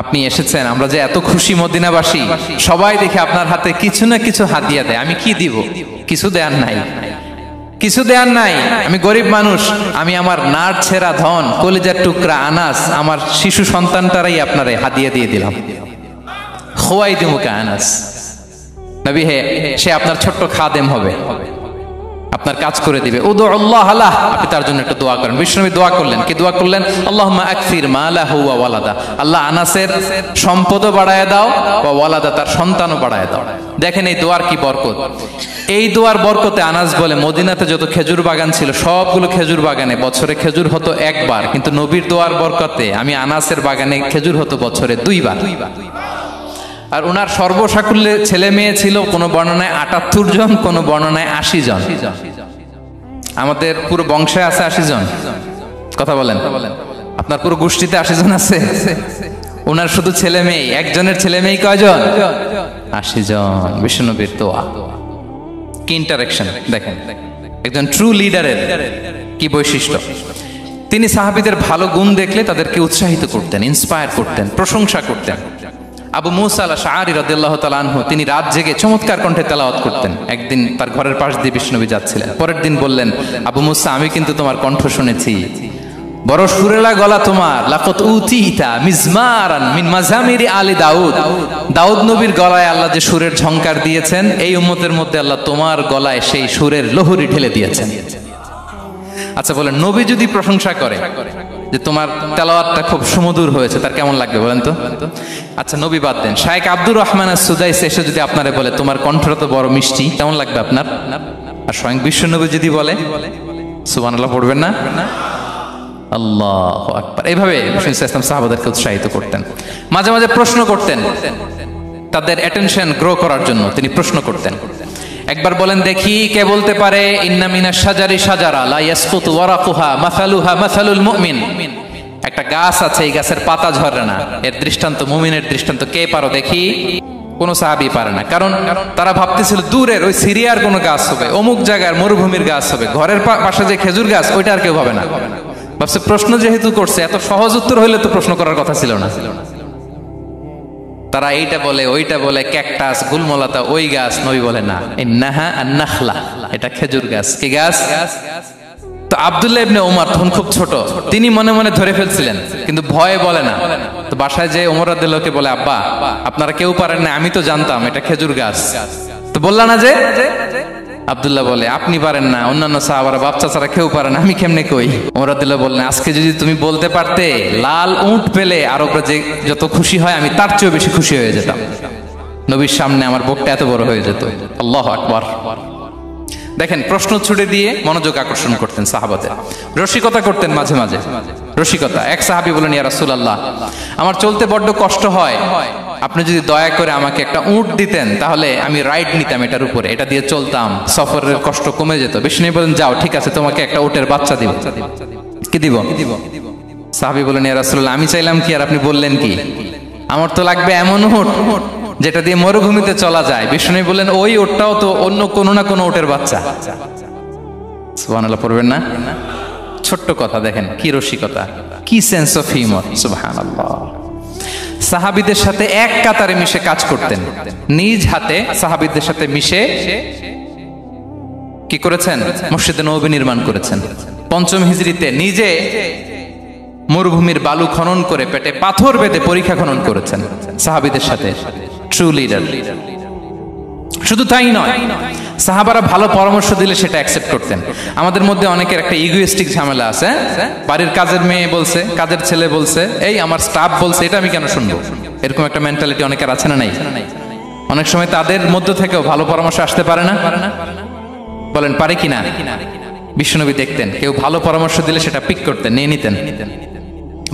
আপনি এসেছেন, আমরা যে এত খুশি মদিনাবাসী, সবাই দেখে আপনার হাতে কিছু না কিছু হাদিয়া দেয়, আমি কি দিব? কিছু দেয়ার নাই, কিছু দেয়ার নাই, আমি গরিব মানুষ, আমি আমার নার ছেঁড়া ধন, কলিজার টুকরা আনাস, আমার শিশু সন্তানটারাই আপনারে হাদিয়া দিয়ে দিলাম। খোয়াই দিমুকা আনাস, নবী হে, সে আপনার ছোট্ট খাদেম হবে, আপনার কাজ করে দিবে। উদুল্লাহ আলাহ, আপনি তার জন্য একটু দোয়া করেন। বিশ্বনবী দোয়া করলেন, কি দোয়া করলেন? আল্লাহুম্মা আকসির মালাহু ওয়া ওয়ালাদা, আল্লাহ আনাসের সম্পদও বাড়ায় দাও, ওয়া ওয়ালাদা, তার সন্তানও বাড়ায় দাও। দেখেন এই দোয়ার কি বরকত। এই দোয়ার বরকতে আনাস বলে, মদিনাতে যত খেজুর বাগান ছিল সবগুলো খেজুর বাগানে বছরে খেজুর হতো একবার, কিন্তু নবীর দোয়ার বরকতে আমি আনাসের বাগানে খেজুর হতো বছরে 2 বার। আর ওনার সর্বসাকুল্যে ছেলে মেয়ে ছিল, কোন বর্ণনায় 78 জন, কোন বর্ণনায় 80 জন। আমাদের পুরো বংশে আছে 80 জন। কথা বলেন, আপনার পুরো গোষ্ঠীতে 80 জন আছে? ওনার শুধু ছেলে মেয়ে, একজনের ছেলে মেয়ে কয়জন? 80 জন। বিশ্বনবীর দোয়া কি ইন্টারেকশন দেখেন, একজন ট্রু লিডারের কি বৈশিষ্ট্য। তিনি সাহাবীদের ভালো গুণ দেখলে তাদেরকে উৎসাহিত করতেন, ইন্সপায়ার করতেন, প্রশংসা করতেন। আবু মুসা আল-আশআরী রাদিয়াল্লাহু তাআলা আনহু, তিনি রাত জেগে চমৎকার কণ্ঠে তেলাওয়াত করতেন। একদিন তার ঘরের পাশ দিয়ে বিষ্ণুনবী যাচ্ছিলেন। পরের দিন বললেন, আবু মুসা, আমি কিন্তু তোমার কণ্ঠ শুনেছি, বড় সুরেলা গলা তোমার। লাকাত উতিতা মিজমারান মিন মাজামিরি আলি দাউদ, দাউদ নবীর গলায় আল্লাহ যে সুরের ঝংকার দিয়েছেন, এই উম্মতের মধ্যে আল্লাহ তোমার গলায় সেই সুরের লহরী ঢেলে দিয়েছেন। আচ্ছা বলেন, নবী যদি প্রশংসা করে যে তোমার তেলাওয়াতটা খুব সুমধুর হয়েছে, তার কেমন লাগবে বলেন তো? আচ্ছা নবী বাদ দেন, শায়েখ আব্দুর রহমান আস-সুদাইস এসে যদি আপনারে বলে তোমার কণ্ঠটা তো বড় মিষ্টি, কেমন লাগবে আপনার? আর স্বয়ং বিশ্বনবী যদি বলে, সুবহানাল্লাহ পড়বেন না? আল্লাহু আকবার। এইভাবে রাসূল সাল্লাল্লাহু আলাইহি ওয়াসাল্লাম সাহাবাদেরকে উৎসাহিত করতেন। মাঝে মাঝে প্রশ্ন করতেন, তাদের অ্যাটেনশন গ্রো করার জন্য তিনি প্রশ্ন করতেন। একবার বলেন দেখি, কে বলতে পারে ইন্না মিনাশ শাজারি শাজারা লা ইয়াসকুতু ওয়ারাকুহা মাসালুহা মাসালুল মুমিন, একটা গাছ আছে, এই গাছের পাতা ঝরে না, এর দৃষ্টান্ত মুমিনের দৃষ্টান্ত। কে পারো দেখি? কোনো সাহাবী পারে না। কারণ তারা ভাবতেছিল দূরের ওই সিরিয়ার কোনো গাছ হবে, অমুক জায়গার মরুভূমির গাছ হবে, ঘরের পাশে যে খেজুর গাছ ওইটা আর কেউ হবে না। ভাবছে প্রশ্ন যেহেতু করছে, এত সহজ উত্তর হইলে তো প্রশ্ন করার কথা ছিল না। তারা এইটা বলে, ওইটা বলে, ক্যাকটাস, গুলমলাতা, ওই গাছ। নবী বলে না, ইন্নাহা আন-নাখলা, এটা খেজুর গাছ। কি গাছ? তো আব্দুল্লাহ ইবনে ওমর তখন খুব ছোট, তিনি মনে মনে ধরে ফেলছিলেন, কিন্তু ভয়ে বলে না। তো বাসায় যে ওমর রাদিয়াল্লাহু বলে, আব্বা আপনারা কেউ পারেন না, আমি তো জানতাম এটা খেজুর গাছ, তো বললা না যে? আব্দুল্লাহ বলে, আপনি পারেন না, অন্যান্য সাহাবারা বাচ্চা ছাড়া কেউ পারে না, আমি কেমনে কই? ওমর রাদিয়াল্লাহু বললেন, আজকে যদি তুমি বলতে পারতে লাল উট পেলে আরবরা যে যত খুশি হয় আমি তার চেয়েও বেশি খুশি হয়ে যেতাম। নবীর সামনে আমার বুকটা এত বড় হয়ে যেত। আল্লাহু আকবার। দেখেন, প্রশ্ন ছুড়ে দিয়ে মনোযোগ আকর্ষণ করতেন সাহাবাদের, রসিকতা করতেন মাঝে মাঝে। রসিকতা, এক সাহাবী বলেন, ইয়া রাসূলুল্লাহ, আমার চলতে বড্ড কষ্ট হয়, আপনি যদি দয়া করে আমাকে একটা উট দিতেন তাহলে আমি রাইড নিতাম এটার উপরে, এটা দিয়ে চলতাম, সফরের কষ্ট কমে যেত। বিষ্ণু বলেন, যাও, ঠিক আছে, তোমাকে একটা উটের বাচ্চা দিব। কি দিব? সাহাবী বলেন, ইয়া রাসূলুল্লাহ, আমি চাইলাম কি আর আপনি বললেন কি? আমার তো লাগবে এমন উট যেটা দিয়ে মরুভূমিতে চলা যায়। বিষ্ণু বলেন, ওই উটটাও তো অন্য কোনো না কোনো উটের বাচ্চা। সুবহানাল্লাহ পড়বেন না? ছোট্ট কথা, দেখেন কি রসিকতা, কি সেন্স অফ হিউমার। সুবহানাল্লাহ। সাহাবীদের সাথে এক কাতারে মিশে কাজ করতেন, নিজ হাতে সাহাবীদের সাথে মিশে কি করেছেন? মসজিদে নববী নির্মাণ করেছেন। পঞ্চম হিজরিতে নিজে মরুভূমির বালু খনন করে পেটে পাথর বেঁধে পরীক্ষা খনন করেছেন সাহাবীদের সাথে। True leader. শুধু তাই নয়, সাহাবারা ভালো পরামর্শ দিলে সেটা অ্যাকসেপ্ট করতেন। আমাদের মধ্যে অনেকের একটা ইগোইস্টিক ঝামেলা আছে, বাড়ির কাজের মেয়ে বলছে, কাজের ছেলে বলছে, এই আমার স্টাফ বলছে, এটা আমি কেন শুনবো? এরকম একটা মেন্টালিটি অনেকের আছে না নাই? অনেক সময় তাদের মধ্য থেকেও ভালো পরামর্শ আসতে পারে না? বলেন পারে কিনা? বিশ্বনবী দেখতেন কেউ ভালো পরামর্শ দিলে সেটা পিক করতেন, নিয়ে নিতেন।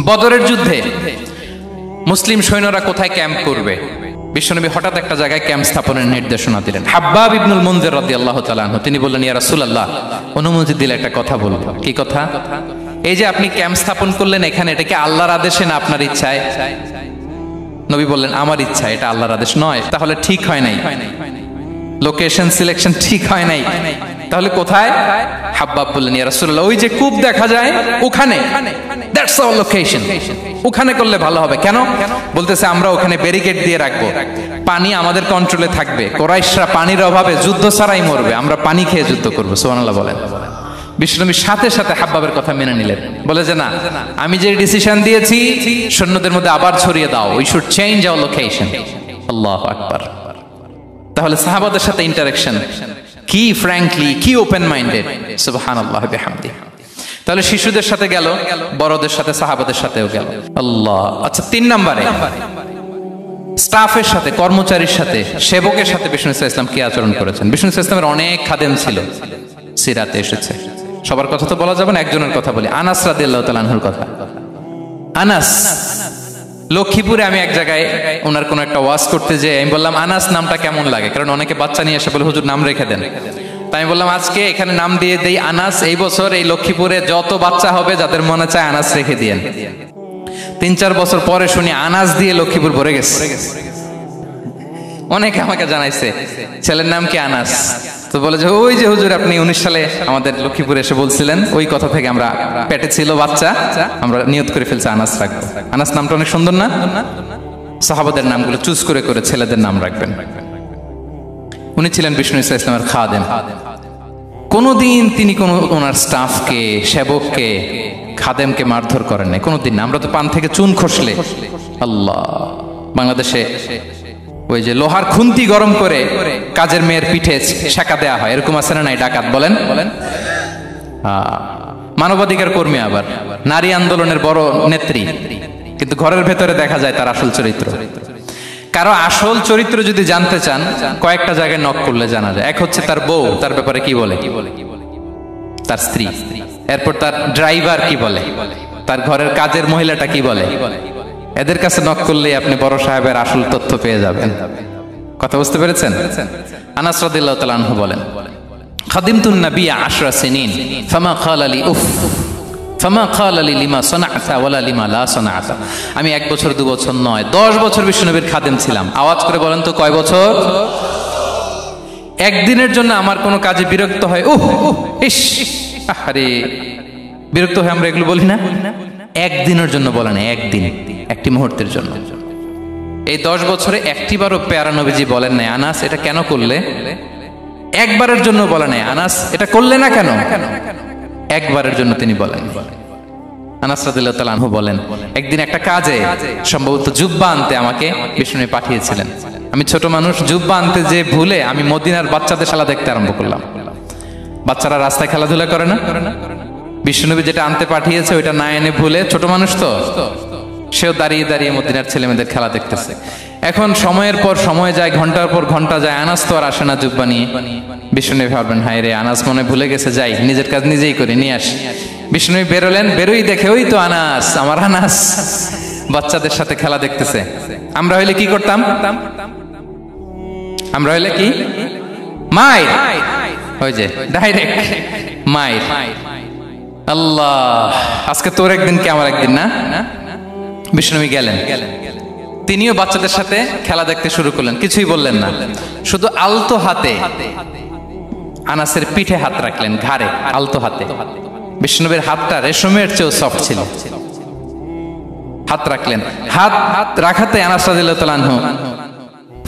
বদরের যুদ্ধে মুসলিম সৈন্যরা কোথায় ক্যাম্প করবে, বিশ্বনবী হঠাৎ একটা জায়গায় ক্যাম্প স্থাপনের নির্দেশনা দিলেন। হাব্বাব ইবনুল মুনজির রাদিয়াল্লাহু তাআলা আনহু, তিনি বললেন, ইয়া রাসূলুল্লাহ, অনুমতি দিলে একটা কথা বলবো। কি কথা? এই যে আপনি ক্যাম্প স্থাপন করলেন এখানে, এটা কি আল্লাহর আদেশে না আপনার ইচ্ছায়? নবী বললেন, আমার ইচ্ছা, এটা আল্লাহর আদেশ নয়। তাহলে ঠিক হয় নাই, লোকেশন সিলেকশন ঠিক হয় নাই। তাহলে কোথায়? হাব্বাব বললেন, ইয়া রাসূলুল্লাহ, ওই যে কূপ দেখা যায় ওখানে, দ্যাটস আওয়ার লোকেশন, ওখানে করলে ভালো হবে। কেন? বলতেছে, আমরা ওখানে ব্যারিকেড দিয়ে রাখবো, পানি আমাদের কন্ট্রোলে থাকবে, কুরাইশরা পানির অভাবে যুদ্ধ ছাড়াই মরবে, আমরা পানি খেয়ে যুদ্ধ করবো। সুবহানাল্লাহ বলেন। বিশ্বনবী সাথে সাথে হাব্বাবের কথা মেনে নিলেন, বলে যে না, আমি যে ডিসিশন দিয়েছি সৈন্যদের মধ্যে আবার ছড়িয়ে দাও, we should change our location. আল্লাহু আকবার। তাহলে সাহাবাদের সাথে ইন্টারেকশন কি ফ্র্যাঙ্কলি, কি ওপেন মাইন্ডেড। সুবহানাল্লাহ বিহামদি। তাহলে শিশুদের সাথে গেল, বড়দের সাথে, সাহাবাদের সাথেও গেল। আল্লাহ। আচ্ছা, 3 নম্বরে স্টাফের সাথে, কর্মচারীর সাথে, সেবকের সাথে বিষ্ণু ইসলাম কি আচরণ করেছেন? বিষ্ণু ইসলামের অনেক খাদেম ছিল, সিরাতে এসেছে। সবার কথা তো বলা যাবে না, একজনের কথা বলি, আনাস রাদিয়াল্লাহু তাআলা আনহুর কথা। আনাস, লক্ষ্মীপুরে আমি এক জায়গায় ওনার কোন একটা ওয়াজ করতে যেয়ে আমি বললাম, আনাস নামটা কেমন লাগে? কারণ অনেকে বাচ্চা নিয়ে এসে বলে, হুজুর নাম রেখে দেন। তাই আমি বললাম, আজকে এখানে নাম দিয়ে দেই আনাস। এই বছর এই লক্ষ্মীপুরে যত বাচ্চা হবে যাদের মনে চায় আনাস রেখে দিয়েন। 3-4 বছর পরে শুনি আনাস দিয়ে লক্ষ্মীপুর ভরে গেছে। অনেকে আমাকে জানাইছে ছেলের নাম কি আনাস, তো বলে যে ওই যে হুজুর আপনি 19 সালে আমাদের লক্ষ্মীপুরে এসে বলছিলেন, ওই কথা থেকে আমরা, পেটে ছিল বাচ্চা, আমরা নিয়ত করে ফেলছি আনাস রাখবো। আনাস নামটা অনেক সুন্দর না? সাহাবাদের নামগুলো চুজ করে করে ছেলেদের নাম রাখবেন। উনি ছিলেন বিষ্ণু ইসলামের খাদেম। কোনদিন তিনি কোন ওনার স্টাফকে, সেবককে, খাদেমকে মারধর করেন নাই কোনদিন না। আমরা তো পান থেকে চুন খসলে, আল্লাহ, বাংলাদেশে ওই যে লোহার খুন্তি গরম করে কাজের মেয়ের পিঠে শেখা দেয়া হয়, এরকম আছে না নাই? ডাকাত বলেন। মানবাধিকার কর্মী, আবার নারী আন্দোলনের বড় নেত্রী, কিন্তু ঘরের ভেতরে দেখা যায় তার আসল চরিত্র। কারো আসল চরিত্র যদি জানতে চান, কয়েকটা জায়গায় নক করলে জানা যায়। এক হচ্ছে তার বউ, তার ব্যাপারে কি বলে, তার স্ত্রী। এরপর তার ড্রাইভার কি বলে, তার ঘরের কাজের মহিলাটা কি বলে। এদের কাছে নক করলেই আপনি বড় সাহেবের আসল তথ্য পেয়ে যাবেন। কথা বুঝতে পেরেছেন? আনাস রাদিয়াল্লাহু তাআলা আনহু বলেন, খাদিমতুন নবিয়্য 10 সিনিন ফামা ক্বালা লি উফ ফামা ক্বালা লি লিমা সানা'তা ওয়ালা লিমা লা সানা'তা। আমি 1 বছর 2 বছর নয়, 10 বছর বিশ্বনবীর খাদেম ছিলাম। আওয়াজ করে বলেন তো কয় বছর? একদিনের জন্য আমার কোনো কাজে বিরক্ত হয়, ইস, আরে বিরক্ত হয়, আমরা এগুলো বলি না? একদিনের জন্য বলে না, একদিন, একটি মুহূর্তের জন্য। এই 10 বছরে একটিবারও প্যারা নবীজি বলেন নাই, আনাস এটা কেন করলে? একবারের জন্য বলে নাই, আনাস এটা করলে না কেন? একবারের জন্য তিনি বলেন। আনাস রাদিয়াল্লাহু তাআলা আনহু বলেন, একদিন একটা কাজে, সম্ভবত জুব্বা আনতে আমাকে বিষ্ণু পাঠিয়েছিলেন। আমি ছোট মানুষ, জুব্বা আনতে যে ভুলে আমি মদিনার বাচ্চাদের খেলা দেখতে আরম্ভ করলাম। বাচ্চারা রাস্তায় খেলাধুলা করে না? বিশ্বনবী যেটা আনতে পাঠিয়েছে ওইটা না এনে ভুলে, ছোট মানুষ তো, সেও দাঁড়িয়ে দাঁড়িয়ে মদিনার ছেলেমেয়েদের খেলা দেখতেছে। এখন সময়ের পর সময় যায়, ঘন্টার পর ঘন্টা যায়, আনাস তো আর আসে না জুব্বা নিয়ে। বিশ্বনবী ভাবলেন, হায় রে, আনাস মনে ভুলে গেছে, যাই নিজের কাজ নিজেই করি, নিয়ে আসি। বিশ্বনবী বেরোলেন, বেরোই দেখে ওই তো আনাস, আমার আনাস বাচ্চাদের সাথে খেলা দেখতেছে। আমরা হইলে কি করতাম? আমরা হইলে কি? মাইর, ওই যে ডাইরেক্ট মাইর। আল্লাহ, আজকে তোর একদিন কি আমার একদিন না? বিশ্বনবী গেলেন, তিনিও বাচ্চাদের সাথে খেলা দেখতে শুরু করলেন, কিছুই বললেন না, শুধু আলতো হাতে আনাসের পিঠে হাত রাখলেন, ঘাড়ে আলতো হাতে। বিশ্বনবীর হাতটা রেশমের চেয়েও সফট ছিল। হাত রাখলেন, হাত রাখাতে আনাস রাদিয়াল্লাহু তাআলা আনহু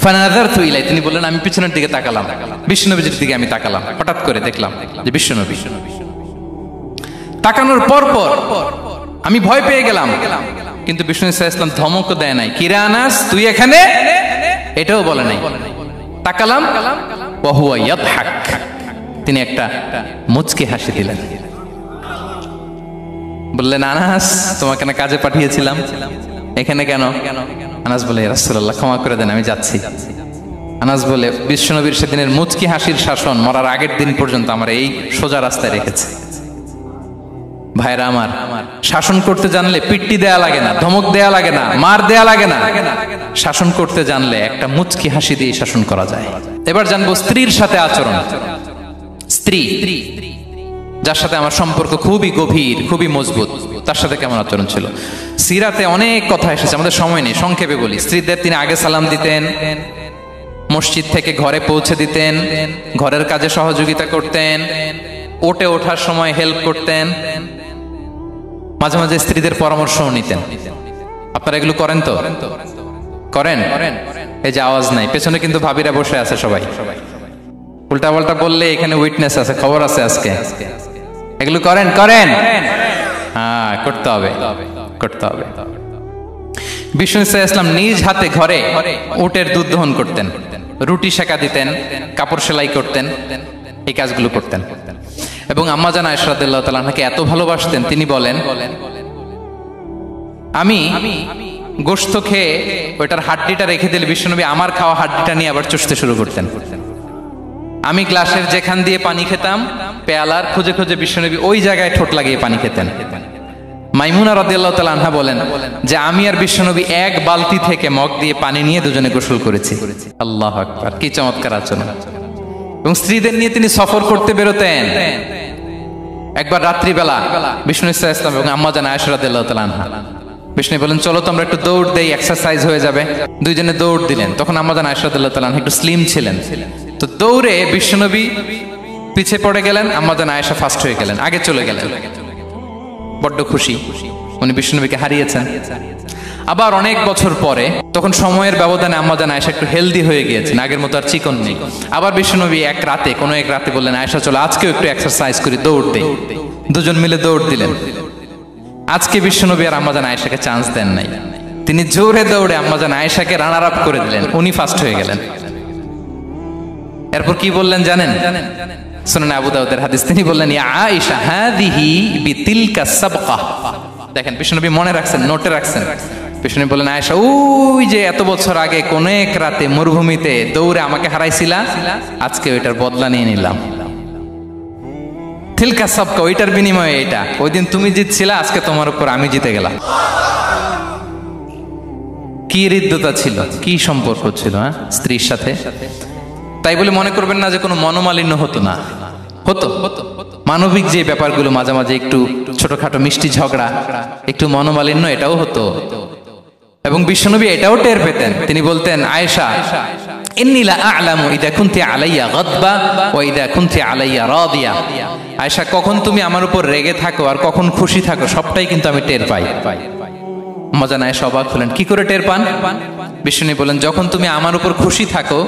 ফানাযারতু ইলাই, তিনি বললেন আমি পিছনের দিকে তাকালাম, বিশ্বনবীর দিকে আমি তাকালাম, হঠাৎ করে দেখলাম যে বিশ্বনবী। তাকানোর পর পর আমি ভয় পেয়ে গেলাম, কিন্তু বিষ্ণু সাল্লাল্লাহু আলাইহি ওয়াসাল্লাম ধমকও দেয় নাই, কিরে আনাস তুই এখানে, এটাও বলে নাই। তাকালাম, ওয়া হুয়া ইয়াদহাক, তিনি একটা মুচকি হাসি দিলেন। বললেন, আনাস তোমাকে না কাজে পাঠিয়েছিলাম, এখানে কেন? আনাস বলে, ইয়া রাসূলুল্লাহ ক্ষমা করে দেন, আমি যাচ্ছি। আনাস বলে, বিশ্বনবীর সেদিনের মুচকি হাসির শাসন মরার আগের দিন পর্যন্ত আমার এই সোজা রাস্তায় রেখেছে। ভাইরা আমার, শাসন করতে জানলে পিট্টি দেয়া লাগে না, ধমক দেয়া লাগে না, মার দেয়া লাগে না। শাসন করতে জানলে একটা মুচকি হাসি দিয়ে শাসন করা যায়। এবার জানবো স্ত্রীর সাথে আচরণ। স্ত্রী, যার সাথে আমার সম্পর্ক খুবই গভীর, খুবই মজবুত, তার সাথে কেমন আচরণ ছিল? সিরাতে অনেক কথা এসেছে, আমাদের সময় নেই, সংক্ষেপে বলি। স্ত্রীদের তিনি আগে সালাম দিতেন, মসজিদ থেকে ঘরে পৌঁছে দিতেন, ঘরের কাজে সহযোগিতা করতেন, ওঠে ওঠার সময় হেল্প করতেন, মাঝে মাঝে স্ত্রীদের পরামর্শও নিতেন। আপনারা এগুলো করেন তো? করেন? এই যে আওয়াজ নাই, পেছনে কিন্তু ভাবিরা বসে আছে সবাই। উল্টা পাল্টা বললে এখানে উইটনেস আছে, খবর আছে আজকে। এগুলো করেন? করেন? হ্যাঁ, করতে হবে, করতে হবে। বিষ্ণু ইসলাম নিজ হাতে ঘরে উটের দুধ দহন করতেন, রুটি সেকা দিতেন, কাপড় সেলাই করতেন, এই কাজগুলো করতেন। এবং আম্মা জান আয়েশা রাদিয়াল্লাহু তাআলা আনহাকে এত ভালোবাসতেন, তিনি বলেন, আমি গোশত খেয়ে ওইটার হাড্ডিটা রেখে দিলে বিশ্বনবী আমার খাওয়া হাড্ডিটা নিয়ে আবার চুষতে শুরু করতেন। আমি গ্লাসের যেখান দিয়ে পানি খেতাম, পেয়ালার খুঁজে খুঁজে বিশ্বনবী ওই জায়গায় ঠোঁট লাগিয়ে পানি খেতেন। মাইমুনা রাদিয়াল্লাহু তাআলা আনহা বলেন যে আমি আর বিশ্বনবী এক বালতি থেকে মগ দিয়ে পানি নিয়ে দুজনে গোসল করেছি। আল্লাহু আকবার, কি চমৎকার আচরণ। এবং স্ত্রীদের নিয়ে তিনি সফর করতে বেরোতেন। একবার রাত্রিবেলা বিষ্ণু ইসলাম এবং আম্মা জান আয়েশা রাদিয়াল্লাহু তাআলা আনহা, বিষ্ণু বলেন চলো তো আমরা একটু দৌড় দেই, এক্সারসাইজ হয়ে যাবে। দুইজনে দৌড় দিলেন। তখন আম্মা জান আয়েশা রাদিয়াল্লাহু তাআলা আনহা একটু স্লিম ছিলেন, তো দৌড়ে বিশ্বনবী পিছে পড়ে গেলেন, আম্মা জান আয়েশা ফার্স্ট হয়ে গেলেন, আগে চলে গেলেন। বড্ড খুশি, উনি বিশ্বনবীকে হারিয়েছেন। আবার অনেক বছর পরে, তখন সময়ের ব্যবধানে আম্মা জান আয়েশা একটু হেলদি হয়ে গিয়েছেন, আগের মতো আর চিকন নেই। আবার বিশ্বনবী কোনো এক রাতে বললেন, আয়েশা চলো আজকেও একটু এক্সারসাইজ করি, দৌড় দেই। দুজন মিলে দৌড় দিলেন। আজকে বিশ্বনবী আর আম্মা জান আয়েশাকে চান্স দেন নাই, তিনি জোরে দৌড়ে আম্মা জান আয়েশাকে রানার আপ করে দিলেন, উনি ফার্স্ট হয়ে গেলেন। এরপর কি বললেন জানেন? সুনানে আবু দাউদের হাদিস, তিনি বললেন, ইয়া আয়েশা হাদিহি বিতিলকা সাবকা। দেখেন বিশ্বনবী মনে রাখছেন, নোটে রাখছেন। বিশ্বনবী বললেন, আয়েশা ওই যে এত বছর আগে কোন এক রাতে মরুভূমিতে দৌড়ে আমাকে হারাইছিলা, আজকে ওইটার বদলা নিয়ে নিলাম। তিলকা সাবকা, ওইটার বিনিময়ে এটা। ওই দিন তুমি জিতছিলা, আজকে তোমার উপর আমি জিতে গেলাম। কি হৃদ্যতা ছিল, কি সম্পর্ক ছিল স্ত্রীর সাথে। তাই বলে মনে করবেন না যে কোনো মনোমালিন্য হতো না, হতো। মানবিক যে ব্যাপারগুলো, মাঝে মাঝে একটু ছোটখাটো মিষ্টি ঝগড়া, একটু মনোমালিন্য, এটাও হতো। এবং বিশ্বনবী এটাও টের পেতেন। তিনি বলতেন, আয়েশা ইন্নী লা আ'লামু ইযা কুনতি আলাইয়া গাদবা ওয়া ইযা কুনতি আলাইয়া রাদিয়া। আয়েশা, কখন তুমি আমার উপর রেগে থাকো আর কখন খুশি থাকো, সবটাই কিন্তু আমি টের পাই। আম্মা জান আয়েশা অবাক হলেন, কি করে টের পান? বিষ্ণু বলেন, যখন তুমি আমার উপর খুশি থাকো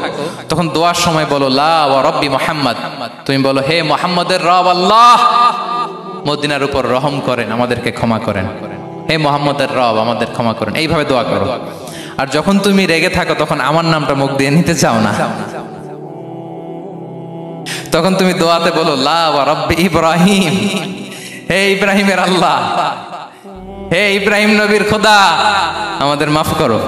তখন দোয়ার সময় বলো লা ওয়া রাব্বি মুহাম্মদ, তুমি বলো হে মুহাম্মদের রব আল্লাহ, মদিনার উপর রহম করেন, আমাদেরকে ক্ষমা করেন। হে মুহাম্মদের রব, আমাদের ক্ষমা করেন, এইভাবে দোয়া করো। আর যখন তুমি রেগে থাকো তখন আমার নামটা মুখ দিয়ে নিতে চাও না। তখন তুমি দোয়াতে বলো লা ওয়া রাব্বি ইব্রাহিম, হে ইব্রাহিমের আল্লাহ, হে ইব্রাহিম নবীর খোদা, আমাদের মাফ করো।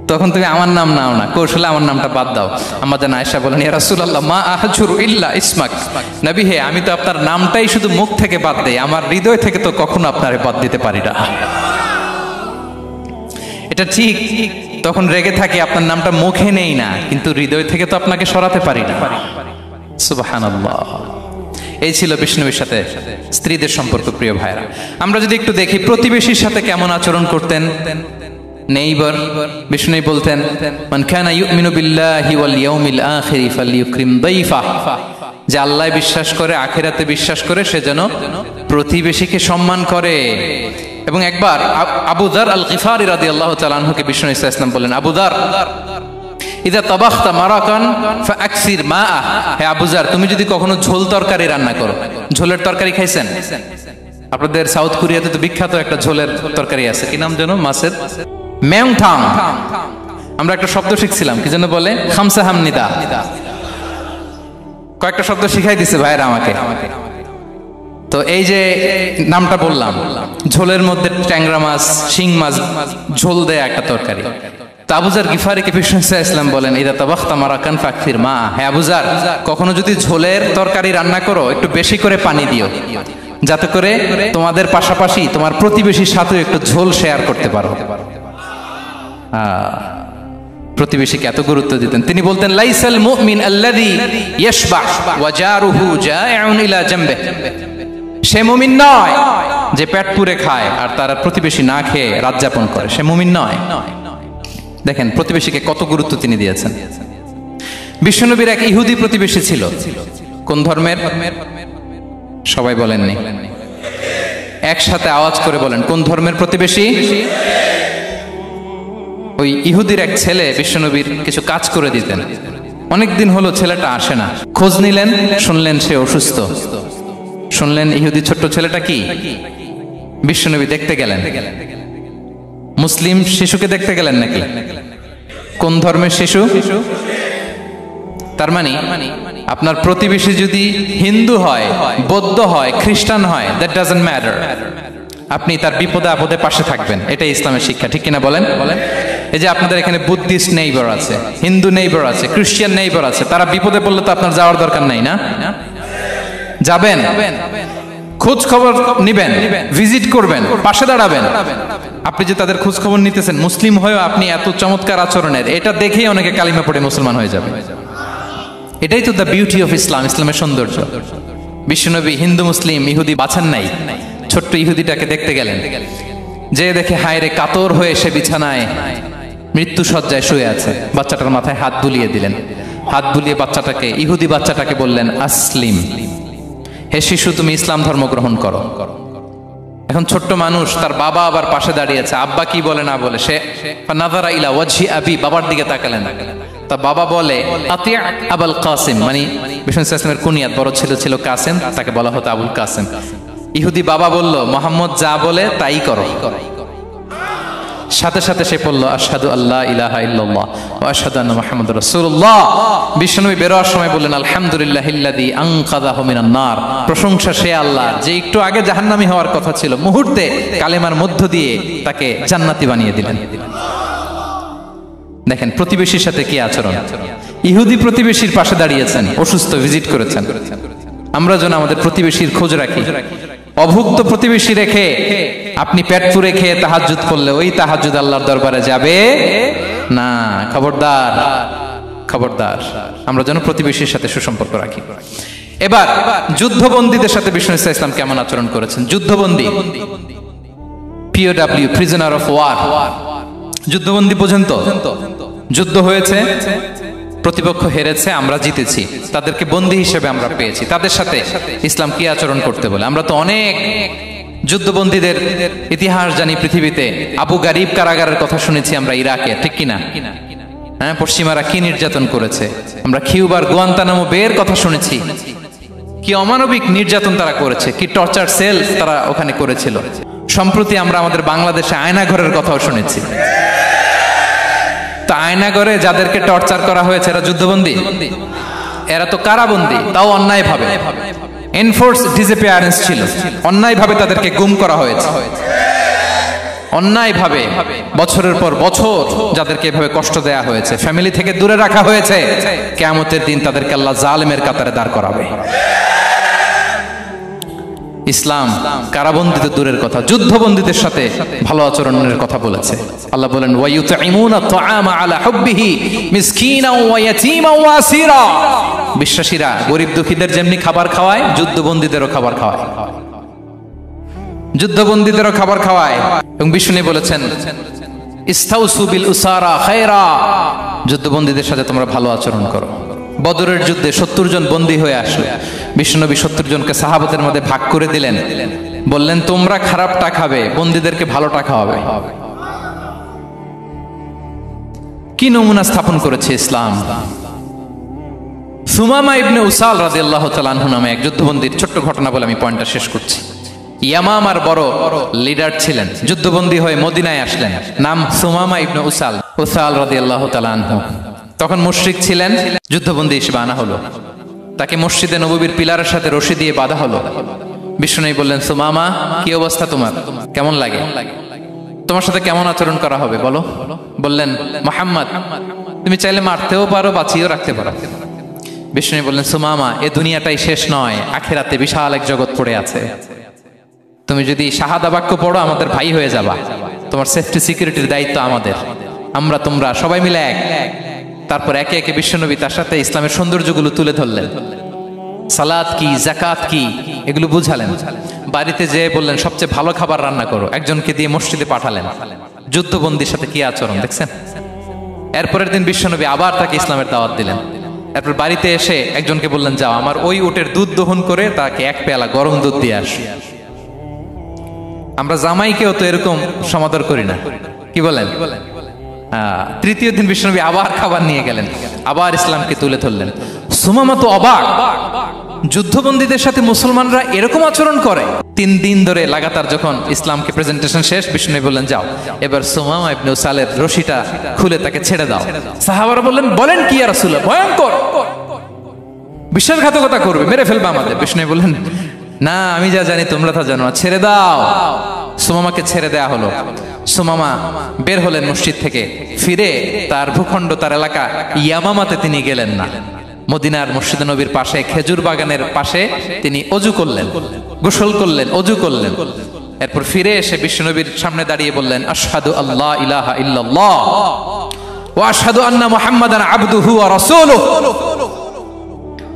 তখন তুমি আমার নাম নাও না, কৌশলে আমার নামটা বাদ দাও। আমাদের আয়েশা বলেন, ইয়া রাসূলুল্লাহ মা আহজুরু ইল্লা ইসমাক, নবী হে আমি তো আপনার নামটাই শুধু মুখ থেকে বাদ দেই, আমার হৃদয় থেকে তো কখনো আপনারে বাদ দিতে পারি না। এটা ঠিক, তখন রেগে থাকে, আপনার নামটা মুখে নেই না, কিন্তু হৃদয় থেকে তো আপনাকে সরাতে পারি না। সুবহানাল্লাহ। এই ছিল বিষ্ণুবীর সাথে স্ত্রীদের সম্পর্ক। প্রিয় ভাইরা, আমরা যদি একটু দেখি প্রতিবেশীর সাথে কেমন আচরণ করতেন নেইবার। বিষ্ণু বলতেন, মান কানা ইউমিনু বিল্লাহি ওয়াল ইয়াউমিল আখিরি ফালইউকরিম দাইফা, যে আল্লাহ বিশ্বাস করে, আখিরাতে বিশ্বাস করে, সে যেন প্রতিবেশীকে সম্মান করে। এবং একবার আবু যার আল গিফারি রাদিয়াল্লাহু তাআলা আনহুকে বিষ্ণু সাল্লাল্লাহু আলাইহি ওয়াসাল্লাম বলেন, আবু যার ইদা তাবাখতা মারাকান ফাআকসির মাআ, হে আবু যার তুমি যদি কখনো ঝোল তরকারি রান্না করো, ঝোলের তরকারি খাইছেন? আপনাদের সাউথ কোরিয়াতে তো বিখ্যাত একটা ঝোলের তরকারি আছে, কি নাম যেন, মাছের মেংথাং। আমরা একটা শব্দ শিখছিলাম, কি যেন বলে, খামসা হামনিদা। কয়েকটা শব্দ শিখাই দিছে ভাইরা আমাকে। তো এই যে নামটা বললাম, ঝোলের মধ্যে ট্যাংরা মাছ, শিং মাছ ঝোল দেয়া একটা তরকারি। তো আবু যার গিফারিকে বিষ্ণু সাল্লাল্লাহু আলাইহি ওয়াসাল্লাম বলেন, ইদা তাবাখতা মারাকান ফাকফির মা, হে আবু যার কখনো যদি ঝোলের তরকারি রান্না করো, একটু বেশি করে পানি দিও, যাতে করে তোমাদের পাশাপাশি তোমার প্রতিবেশীর সাথে একটু ঝোল শেয়ার করতে পারো। প্রতিবেশীকে এত গুরুত্ব দিতেন। তিনি বলতেন, লাইসাল মুমিন আল্লাযী ইয়াশবা ওয়া জারুহু জাইউন ইলা জামবিহি, সে মুমিন নয় যে পেট পুরে খায় আর তার প্রতিবেশী না খেয়ে রাত যাপন করে, সে মুমিন নয়। দেখেন প্রতিবেশীকে কত গুরুত্ব তিনি দিয়েছেন। বিশ্বনবীর এক ইহুদি প্রতিবেশী ছিল। কোন ধর্মের? সবাই বলেননি, একসাথে আওয়াজ করে বলেন, কোন ধর্মের প্রতিবেশী? ওই ইহুদির এক ছেলে বিশ্বনবীর কিছু কাজ করে দিতেন। অনেকদিন হলো ছেলেটা আসে না। খোঁজ নিলেন, শুনলেন সে অসুস্থ। শুনলেন ইহুদি ছোট্ট ছেলেটা কি? বিশ্বনবী দেখতে গেলেন। মুসলিম শিশুকে দেখতে গেলেন নাকি? কোন ধর্মের শিশু? তার মানে আপনার প্রতিবেশী যদি হিন্দু হয়, বৌদ্ধ হয়, খ্রিস্টান হয়, দ্যাট ডাজন্ট ম্যাটার, আপনি তার বিপদে আপদে পাশে থাকবেন। এটাই ইসলামের শিক্ষা, ঠিক কিনা বলেন? এই যে আপনাদের এখানে বুদ্ধিস্ট নেইবার আছে, হিন্দু নেইবার আছে, খ্রিস্টান নেইবার আছে, তারা বিপদে পড়লে তো আপনার যাওয়ার দরকার নাই, না? যাবেন, খোঁজ খবর নিবেন, ভিজিট করবেন, পাশে দাঁড়াবেন। আপনি যে তাদের খোঁজ খবর নিতেছেন, মুসলিম হয়েও আপনি এত চমৎকার আচরণের, এটা দেখেই অনেকে কালিমা পড়ে মুসলমান হয়ে যাবে। এটাই তো দ্য বিউটি অফ ইসলাম, ইসলামের সৌন্দর্য। বিশ্বনবী হিন্দু মুসলিম ইহুদি বাছান নাই, ছোট্ট ইহুদিটাকে দেখতে গেলেন, যে দেখে হায় রে, কাতর হয়ে সে বিছানায় মৃত্যু শয্যায় শুয়ে আছে। বাচ্চাটার মাথায় হাত বুলিয়ে দিলেন। হাত বুলিয়ে বাচ্চাটাকে, ইহুদি বাচ্চাটাকে বললেন, আসলিম, হে শিশু তুমি ইসলাম ধর্ম গ্রহণ করো। এখন ছোট্ট মানুষ, তার বাবা আবার পাশে দাঁড়িয়ে আছে, আব্বা কি বলে না বলে, সে নাযারা ইলা ওয়াজহি আবি, বাবার দিকে তাকালেন। তা বাবা বলে, আতিয়া আবুল কাসিম, মানে বিষ্ণু সাল্লাল্লাহু আলাইহি ওয়াসাল্লামের কুনিয়াত, বড় ছেলে ছিল কাসিম, তাকে বলা হতো আবুল কাসিম। ইহুদি বাবা বলল, মুহাম্মদ যা বলে তাই করো। সাথে সাথে সে বলল, আশহাদু আল্লা ইলাহা ইল্লাল্লাহ ওয়া আশহাদু আন্না মুহাম্মাদুর রাসূলুল্লাহ। বিশ্বনবী বেরোয়ার সময় বললেন, আলহামদুলিল্লাহিল্লাযী আনকাযাহু মিনান নার, প্রশংসা সে আল্লাহর যে একটু আগে জাহান্নামী হওয়ার কথা ছিল, মুহূর্তে কালেমার মধ্য দিয়ে তাকে জান্নাতি বানিয়ে দিলেন। দেখেন প্রতিবেশীর সাথে কি আচরণ। ইহুদি প্রতিবেশীর পাশে দাঁড়িয়েছেন, অসুস্থ, ভিজিট করেছেন। আমরা যেন আমাদের প্রতিবেশীর খোঁজ রাখি। অভুক্ত প্রতিবেশী রেখে আপনি পেট পুরে খেয়ে তাহাজ্জুদ করলে ওই তাহাজ্জুদ আল্লাহর দরবারে যাবে না। খবরদার, খবরদার, আমরা যেন প্রতিবেশীর সাথে সুসম্পর্ক রাখি। এবার যুদ্ধবন্দীদের সাথে বিষ্ণু ইসলাম কেমন আচরণ করেছেন। যুদ্ধবন্দী, POW, প্রিজনার অফ ওয়ার, যুদ্ধবন্দী পর্যন্ত যুদ্ধ হয়েছে, প্রতিপক্ষ হেরেছে, আমরা জিতেছি, তাদেরকে বন্দী হিসেবে আমরা পেয়েছি, তাদের সাথে ইসলাম কি আচরণ করতে বলে। আমরা তো অনেক যুদ্ধবন্দীদের ইতিহাস জানি পৃথিবীতে। আবু গারিব কারাগারের কথা শুনেছি আমরা ইরাকে, ঠিক কিনা? হ্যাঁ, পশ্চিমারা কি নির্যাতন করেছে। আমরা কিউবার গুয়ান্তানামো বের কথা শুনেছি, কি অমানবিক নির্যাতন তারা করেছে, কি টর্চার সেল তারা ওখানে করেছিল। সম্প্রতি আমরা আমাদের বাংলাদেশে আয়নাঘরের কথাও শুনেছি। তা আয়নাঘরে যাদেরকে টর্চার করা হয়েছে এরা যুদ্ধবন্দী? এরা তো কারাবন্দী, তাও অন্যায় ভাবে। এনফোর্স ডিসঅ্যাপিয়ারেন্স ছিল, অন্যায় ভাবে তাদেরকে গুম করা হয়েছে। অন্যায় ভাবে বছরের পর বছর যাদেরকে এভাবে কষ্ট দেয়া হয়েছে, ফ্যামিলি থেকে দূরে রাখা হয়েছে, কিয়ামতের দিন তাদেরকে আল্লাহ জালেমের কাতারে দাঁড় করাবে। ইসলাম কারাবন্দীদের দূরের কথা, যুদ্ধবন্দীদের সাথে ভালো আচরণের কথা বলেছে। আল্লাহ বলেন ওয়ায়ুতঈমুনা তুআমা আলা হুব্বিহি মিসকিনাও ওয়া ইয়াতীমান ওয়া আসীরা। বিশ্বাসীরা গরিব দুঃখীদের যেমনি খাবার খাওয়ায়, যুদ্ধবন্দীদেরও খাবার খাওয়ায়, যুদ্ধবন্দীদেরও খাবার খাওয়ায়। এবং বিষ্ণু বলেছেন ইস্তাউসু বিল উসারা খায়রা, যুদ্ধবন্দীদের সাথে তোমরা ভালো আচরণ করো। বদরের যুদ্ধে 70 জন বন্দী হয়ে আসলো। বিশ্বনবী 70 জনকে সাহাবাদের মধ্যে ভাগ করে দিলেন, বললেন তোমরা খারাপটা খাবে, বন্দীদেরকে ভালোটা খাওয়াবে। কি নমুনা স্থাপন করেছে ইসলাম। সুমামা ইবনে উসাল রাদিয়াল্লাহু তাআলা আনহু নামে এক যুদ্ধবন্দীর ছোট্ট ঘটনা বলে আমি পয়েন্টটা শেষ করছি। ইয়ামামার বড় লিডার ছিলেন, যুদ্ধবন্দী হয়ে মদিনায় আসলেন, নাম সুমামা ইবনে উসাল রাদিয়াল্লাহু তাআলা আনহু। তখন মুশরিক ছিলেন, যুদ্ধবন্দী হিসেবে আনা হলো। তাকে মসজিদে নববীর পিলারের সাথে রশি দিয়ে বাঁধা হলো। বিষ্ণু বললেন সুমামা, কি অবস্থা তোমার, কেমন লাগে, তোমার সাথে কেমন আচরণ করা হবে বলো। বললেন মুহাম্মদ, তুমি চাইলে মারতেও পারো, বাঁচিয়েও রাখতে পারো। বিষ্ণু বললেন সুমামা, এ দুনিয়াটাই শেষ নয়, আখিরাতে বিশাল এক জগৎ পড়ে আছে। তুমি যদি শাহাদা বাক্য পড়ো আমাদের ভাই হয়ে যাবা, তোমার সেফটি সিকিউরিটির দায়িত্ব আমাদের, আমরা তোমরা সবাই মিলে এক। তারপর একে একে বিশ্বনবী তার সাথে ইসলামের সৌন্দর্যগুলো তুলে ধরলেন, সালাত কি, জাকাত কি, এগুলো বুঝালেন। বাড়িতে যেয়ে বললেন সবচেয়ে ভালো খাবার রান্না করো, একজনকে দিয়ে মসজিদে পাঠালেন। যুদ্ধবন্দীর সাথে কি আচরণ দেখছেন। এরপরের দিন বিশ্বনবী আবার তাকে ইসলামের দাওয়াত দিলেন। এরপর বাড়িতে এসে একজনকে বললেন যাও আমার ওই উটের দুধ দহন করে তাকে এক পেয়ালা গরম দুধ দিয়ে আস। আমরা জামাইকেও তো এরকম সমাদর করি না, কি বলেন। তৃতীয় দিন বিশ্বনবী আবার খাবার নিয়ে গেলেন, আবার ইসলামকে তুলে ধরলেন। সুমামা তো অবাক, যুদ্ধবন্দীদের সাথে মুসলমানরা এরকম আচরণ করে। 3 দিন ধরে লাগাতার যখন ইসলামকে প্রেজেন্টেশন শেষ, বিষ্ণু বললেন যাও এবার সুমামা ইবনে উসালের রশিটা খুলে তাকে ছেড়ে দাও। সাহাবারা বললেন বলেন কি ইয়া রাসূলুল্লাহ, ভয়ঙ্কর, বিশ্বাসঘাতকতা করবে, মেরে ফেলবে আমাদের। বিষ্ণু বললেন না, আমি যা জানি তোমরা তা জানো না, ছেড়ে দাও। সুমামাকে ছেড়ে দেয়া হলো। সুমামা বের হলেন মসজিদ থেকে, ফিরে তার ভূখণ্ড, তার এলাকা ইয়ামামাতে তিনি গেলেন না। মদিনার মসজিদে নবীর পাশে খেজুর বাগানের পাশে তিনি অজু করলেন, গোসল করলেন, অজু করলেন। এরপর ফিরে এসে বিশ্বনবীর সামনে দাঁড়িয়ে বললেন আশহাদু আল্লা ইলাহা ইল্লাল্লাহ ওয়া আশহাদু আন্না মুহাম্মাদান আবদুহু ওয়া রাসূলুহু।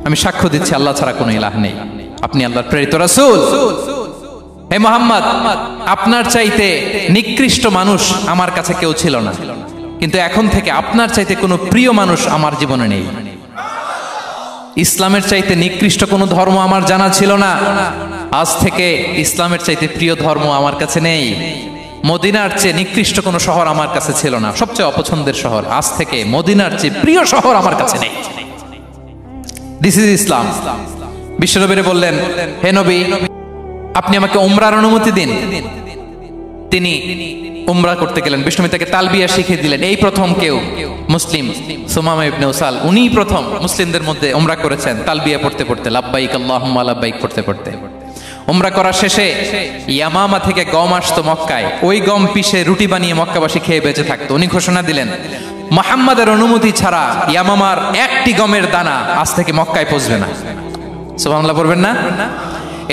আমি সাক্ষ্য দিচ্ছি আল্লাহ ছাড়া কোনো ইলাহ নেই, আপনি আল্লাহর প্রেরিত রাসূল। হে মুহাম্মদ, আপনার চাইতে নিকৃষ্ট মানুষ আমার কাছে কেউ ছিল না, কিন্তু এখন থেকে আপনার চাইতে কোনো প্রিয় মানুষ আমার জীবনে নেই। ইসলামের চাইতে নিকৃষ্ট কোনো ধর্ম আমার জানা ছিল না, আজ থেকে ইসলামের চাইতে প্রিয় ধর্ম আমার কাছে নেই। মদিনার চেয়ে নিকৃষ্ট কোনো শহর আমার কাছে ছিল না, সবচেয়ে অপছন্দের শহর, আজ থেকে মদিনার চেয়ে প্রিয় শহর আমার কাছে নেই। দিস ইজ ইসলাম। বিশ্বনবী বললেন হে নবী, আপনি আমাকে উমরার অনুমতি দিন। তিনি উমরা করতে গেলেন। বিষ্ণু তাকে তালবিয়া শিখিয়ে দিলেন। এই প্রথম কেউ মুসলিম সুমামা ইবনে উসাল, উনি প্রথম মুসলিমদের মধ্যে উমরা করেছেন তালবিয়া পড়তে পড়তে, লাব্বাইক আল্লাহুম্মা লাব্বাইক পড়তে পড়তে। উমরা করার শেষে ইয়ামামা থেকে গম আসতো মক্কায়, ওই গম পিষে রুটি বানিয়ে মক্কাবাসী খেয়ে বেঁচে থাকতো। উনি ঘোষণা দিলেন মুহাম্মাদের অনুমতি ছাড়া ইয়ামামার একটি গমের দানা আজ থেকে মক্কায় পৌঁছবে না। সুবহানাল্লাহ পড়বেন না?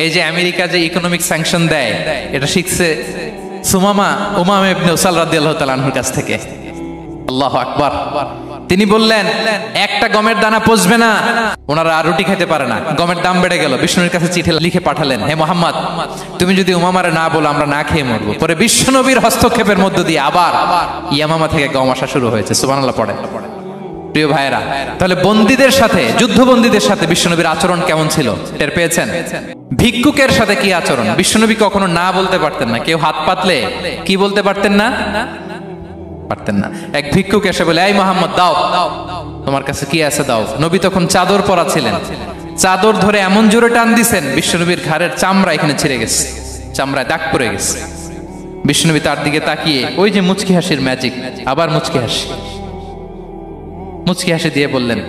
এই যে আমেরিকা যে ইকোনমিক স্যাংশন দেয়, এটা শিখছে সুমামা উমামা ইবনে উসাল রাদিয়াল্লাহু তাআলা আনহুর কাছ থেকে। আল্লাহু আকবার। তিনি বললেন একটা গমের দানা পচবে না, ওনারা আর রুটি খেতে পারে না। গমের দাম বেড়ে গেল। বিষ্ণুর কাছে চিঠি লিখে পাঠালেন, হে মুহাম্মদ, তুমি যদি উমামারে না বলো আমরা না খেয়ে মরবো। পরে বিশ্বনবীর হস্তক্ষেপের মধ্য দিয়ে আবার ইয়ামামা থেকে গম আসা শুরু হয়েছে। সুবহানাল্লাহ পড়ে। প্রিয় ভাইয়েরা, তাহলে বন্দীদের সাথে, যুদ্ধবন্দীদের সাথে বিশ্বনবীর আচরণ কেমন ছিল টের পেয়েছেন? ভিক্ষুকের সাথে কি আচরণ? বিশ্বনবী কখনো না বলতে পারতেন না। কেউ হাত পাতলে কি বলতে পারতেন না? পারতেন না। এক ভিক্ষুক এসে বলে এই মুহাম্মদ দাও, তোমার কাছে কি আছে দাও। নবী তখন চাদর পরা ছিলেন, চাদর ধরে এমন জোরে টান দিছেন বিশ্বনবীর ঘাড়ের চামড়া এখানে ছিঁড়ে গেছে, চামড়ায় দাগ পড়ে গেছে। বিশ্বনবী তার দিকে তাকিয়ে ওই যে মুচকি হাসির ম্যাজিক, আবার মুচকি হাসি দিয়ে বললেন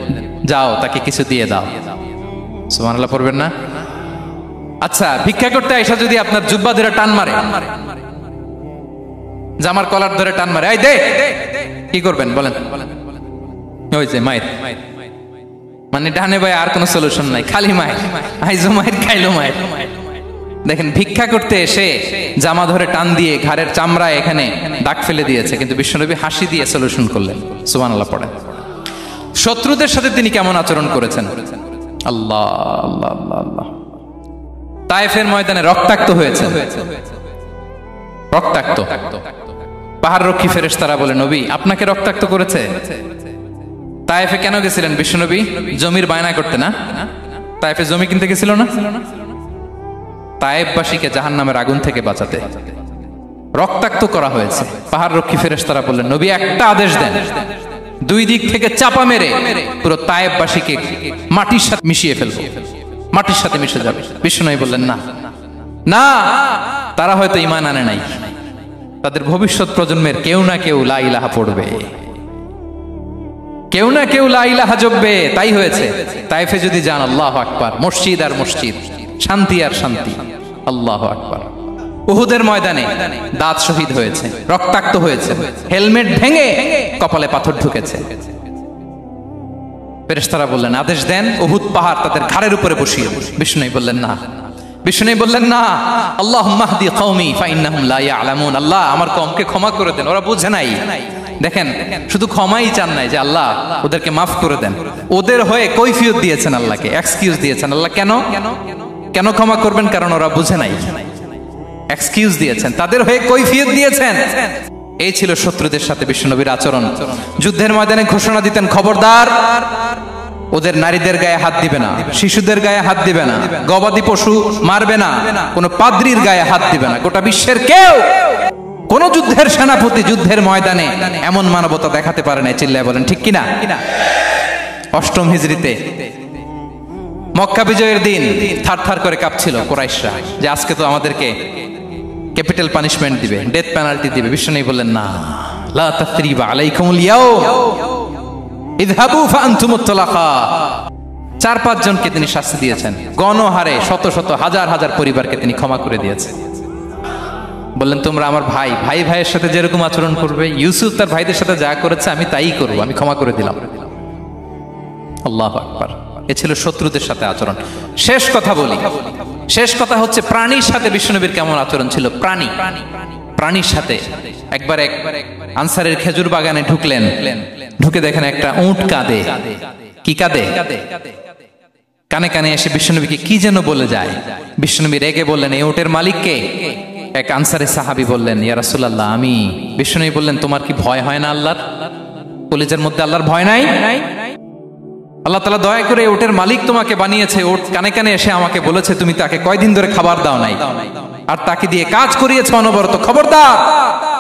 যাও তাকে কিছু দিয়ে দাও। সুবহানাল্লাহ পড়বেন না? আচ্ছা, ভিক্ষা করতে আইসা যদি আপনার জুব্বা ধরে টান মারে, জামার কলার ধরে টান মারে, এই দে, কি করবেন বলেন? ওই যে মায়ের, মানে ডানে ভাই আর কোনো সলিউশন নাই, খালি মায়ের, আইজো মায়ের খাইলো মায়ের। দেখেন, ভিক্ষা করতে এসে জামা ধরে টান দিয়ে ঘাড়ের চামড়ায় এখানে দাগ ফেলে দিয়েছে, কিন্তু বিশ্বনবী হাসি দিয়ে সলিউশন করলেন। সুবহানাল্লাহ পড়েন। শত্রুদের সাথে তিনি কেমন আচরণ করেছেন? আল্লাহ আল্লাহ আল্লাহ আল্লাহ। তায়েফের ময়দানে রক্তাক্ত হয়েছে, রক্তাক্ত। পাহাড় রক্ষী ফেরেশতারা বলে, নবী আপনাকে রক্তাক্ত করেছে? তায়েফে কেন গেছিলেন বিশ্বনবী? জমির বায়না করতে না? তায়েফে জমি কিনতে গেছিল না? তায়েফবাসীকে জাহান্নামের আগুন থেকে বাঁচাতে রক্তাক্ত করা হয়েছে। পাহাড় রক্ষী ফেরেশতারা বললেন, নবী একটা আদেশ দেন, দুই দিক থেকে চাপা মেরে পুরো তায়েফবাসীকে মাটির সাথে মিশিয়ে ফেলবো, মাটির সাথে মিশে যাবে। বিশ্বনবী বললেন, না না, তারা হয়তো ঈমান আনে নাই, তাদের ভবিষ্যৎ প্রজন্মের কেউ না কেউ লা ইলাহা পড়বে, কেউ না কেউ লা ইলাহা জপবে। তাই হয়েছে। তায়েফে যদি যান, আল্লাহু আকবার, মসজিদ আর মসজিদ, শান্তি আর শান্তি। আল্লাহু আকবার। উহুদের ময়দানে দাঁত শহীদ হয়েছে, রক্তাক্ত হয়েছে, হেলমেট ভেঙে কপালে পাথর ঢুকেছে। ফেরেশতারা বললেন, আদেশ দেন উহুদ পাহাড় তাদের ঘাড়ের উপরে বসিয়ে। বিষ্ণু বললেন, না। বিষ্ণু বললেন, না, আল্লাহুম্মা হদি কওমি ফাইন্নাহুম লা ইয়ালামুন। আল্লাহ আমার কওমকে ক্ষমা করে দেন, ওরা বুঝে নাই। দেখেন, শুধু ক্ষমাই চান নাই যে আল্লাহ ওদেরকে মাফ করে দেন, ওদের হয়ে কৈফিয়ত দিয়েছেন আল্লাহকে, এক্সকিউজ দিয়েছেন। আল্লাহ কেন কেন ক্ষমা করবেন? কারণ ওরা বুঝে নাই। এক্সকিউজ দিয়েছেন, তাদের হয়ে কৈফিয়ত দিয়েছেন। এই ছিল শত্রুদের সাথে বিশ্বনবীর আচরণ। যুদ্ধের ময়দানে ঘোষণা দিতেন, খবরদার ওদের নারীদের গায়ে হাত দিবে না, শিশুদের গায়ে হাত দিবে না, গবাদি পশু মারবে না, কোনো পাদ্রীর গায়ে হাত দিবে না। গোটা বিশ্বের কেউ, কোন যুদ্ধের সেনাপতি যুদ্ধের ময়দানে এমন মানবতা দেখাতে পারে না। চিল্লায় বলেন ঠিক কিনা? অষ্টম হিজরিতে মক্কা বিজয়ের দিন থার থার করে কাঁপছিল কুরাইশরা যে আজকে তো আমাদেরকে ক্যাপিটাল পানিশমেন্ট দিবে, ডেথ পেনাল্টি দিবে। বিশ্বনবী বললেন, না, লা তাসরিবা আলাইকুমুল ইয়াউম ইযহাবু ফাআনতুমুত তালাকা। 4-5 জনকে তিনি শাস্তি দিয়েছেন, গণহারে শত শত হাজার হাজার পরিবারকে তিনি ক্ষমা করে দিয়েছেন। বললেন, তোমরা আমার ভাই, ভাই ভাইয়ের সাথে যেরকম আচরণ করবে, ইউসুফ তার ভাইদের সাথে যা করেছে আমি তাই করব, আমি ক্ষমা করে দিলাম। আল্লাহু আকবার। এ ছিল শত্রুদের সাথে আচরণ। শেষ কথা বলি, শেষ কথা হচ্ছে প্রাণীর সাথে বিশ্বনবীর কেমন আচরণ ছিল। প্রাণীর সাথে একবার এক আনসারের খেজুর বাগানে ঢুকলেন, ঢুকে দেখেন একটা উট কাঁদে। কি কাঁদে? কানে কানে এসে বিশ্বনবীকে কি যেন বলে যায়। বিশ্বনবী রেগে বললেন, এই উটের মালিক কে? এক আনসারের সাহাবী বললেন, ইয়া রাসূলুল্লাহ আমি। বিশ্বনবী বললেন, তোমার কি ভয় হয় না আল্লাহর? কলিজার মধ্যে আল্লাহর ভয় নাই? আল্লাহ তাআলা দয়া করে উটের মালিক তোমাকে বানিয়েছে, উট কানে কানে এসে আমাকে বলেছে তুমি তাকে কয়দিন ধরে খাবার দাও নাই, আর তাকে দিয়ে কাজ করিয়েছে অনবরত। খবরদার,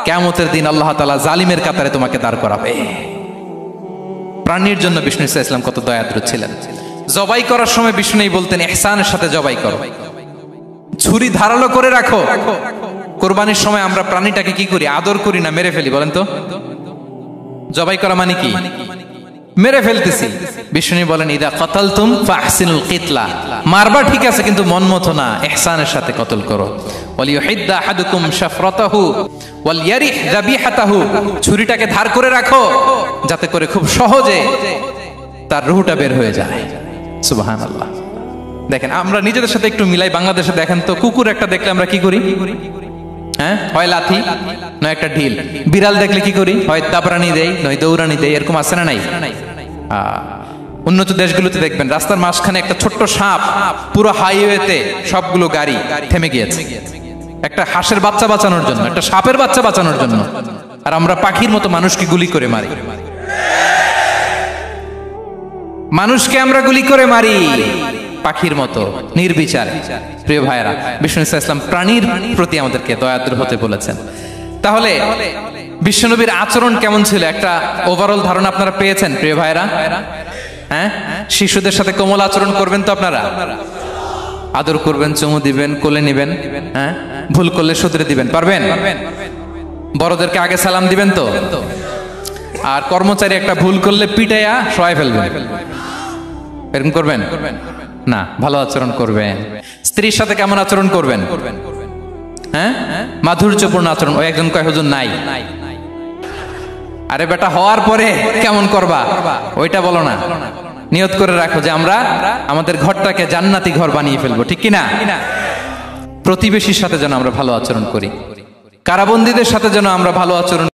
কিয়ামতের দিন আল্লাহ তাআলা জালিমের কাতারে তোমাকে দাঁড় করাবে। প্রাণীর জন্য বিষ্ণু ইসলাম কত দয়াদ্র ছিলেন। জবাই করার সময় বিষ্ণু বলতেন, ইহসানের সাথে জবাই করো, ছুরি ধারালো করে রাখো। কোরবানির সময় আমরা প্রাণীটাকে কি করি? আদর করি না, মেরে ফেলি। বলেন তো, জবাই করা মানে কি? মেরে ফেলতেছি। বিষ্ণু বলেন, ইদা কাতালতুম ফাহসিনুল কিতলা, মারবা ঠিক আছে কিন্তু মন মতো না, ইহসানের সাথে কতল করো। ওয়ালিয়ুহিদ্দা আহাদুকুম শাফরাতাহু ওয়ালইয়ারিহ যাবিহাতাহু, ছুরিটাকে ধার করে রাখো যাতে করে খুব সহজে তার রূহটা বের হয়ে যায়। সুবহানাল্লাহ। দেখেন, আমরা নিজেদের সাথে একটু মিলাই। বাংলাদেশে দেখেন তো, কুকুর একটা দেখলে আমরা কি করি? হ্যাঁ, হয় লাথি নয় একটা ঢিল। বিড়াল দেখলে কি করি? হয় দাবরানি দেই নয় দৌড়ানি দেই। এরকম আছে না নাই? উন্নত দেশগুলোতে দেখবেন রাস্তার মাঝখানে একটা ছোট্ট সাপ, পুরো হাইওয়েতে সবগুলো গাড়ি থেমে গিয়েছে একটা হাঁসের বাচ্চা বাঁচানোর জন্য, একটা সাপের বাচ্চা বাঁচানোর জন্য। আর আমরা পাখির মতো মানুষকে গুলি করে মারি। মানুষকে আমরা গুলি করে মারি পাখির মতো নির্বিচারে। প্রিয় ভাইয়েরা, বিষ্ণু ইসলাম প্রাণীর প্রতি আমাদেরকে দয়াদ্র হতে বলেছেন। তাহলে বিশ্বনবীর আচরণ কেমন ছিল একটা ওভারঅল ধারণা আপনারা পেয়েছেন প্রিয় ভাইয়েরা? হ্যাঁ, শিশুদের সাথে কোমল আচরণ করবেন তো আপনারা? আদর করবেন, চুমু দিবেন, কোলে নিবেন। হ্যাঁ, ভুল করলে শুধরে দিবেন, পারবেন? বড়দেরকে আগে সালাম দিবেন তো? আর কর্মচারী একটা ভুল করলে পিটাইয়া শোয়াই ফেলবেন। এরকম করবেন না, ভালো আচরণ করবেন। স্ত্রীর সাথে কেমন আচরণ করবেন? হ্যাঁ, মাধুর্যপূর্ণ আচরণ। ওই একজন কয় হুজুর নাই, আরে বেটা হওয়ার পরে কেমন করবা ওইটা বলো না। নিয়ত করে রাখো যে আমরা আমাদের ঘরটাকে জান্নাতি ঘর বানিয়ে ফেলবো, ঠিক কিনা? প্রতিবেশীর সাথে যেন আমরা ভালো আচরণ করি, কারাবন্দীদের সাথে যেন আমরা ভালো আচরণ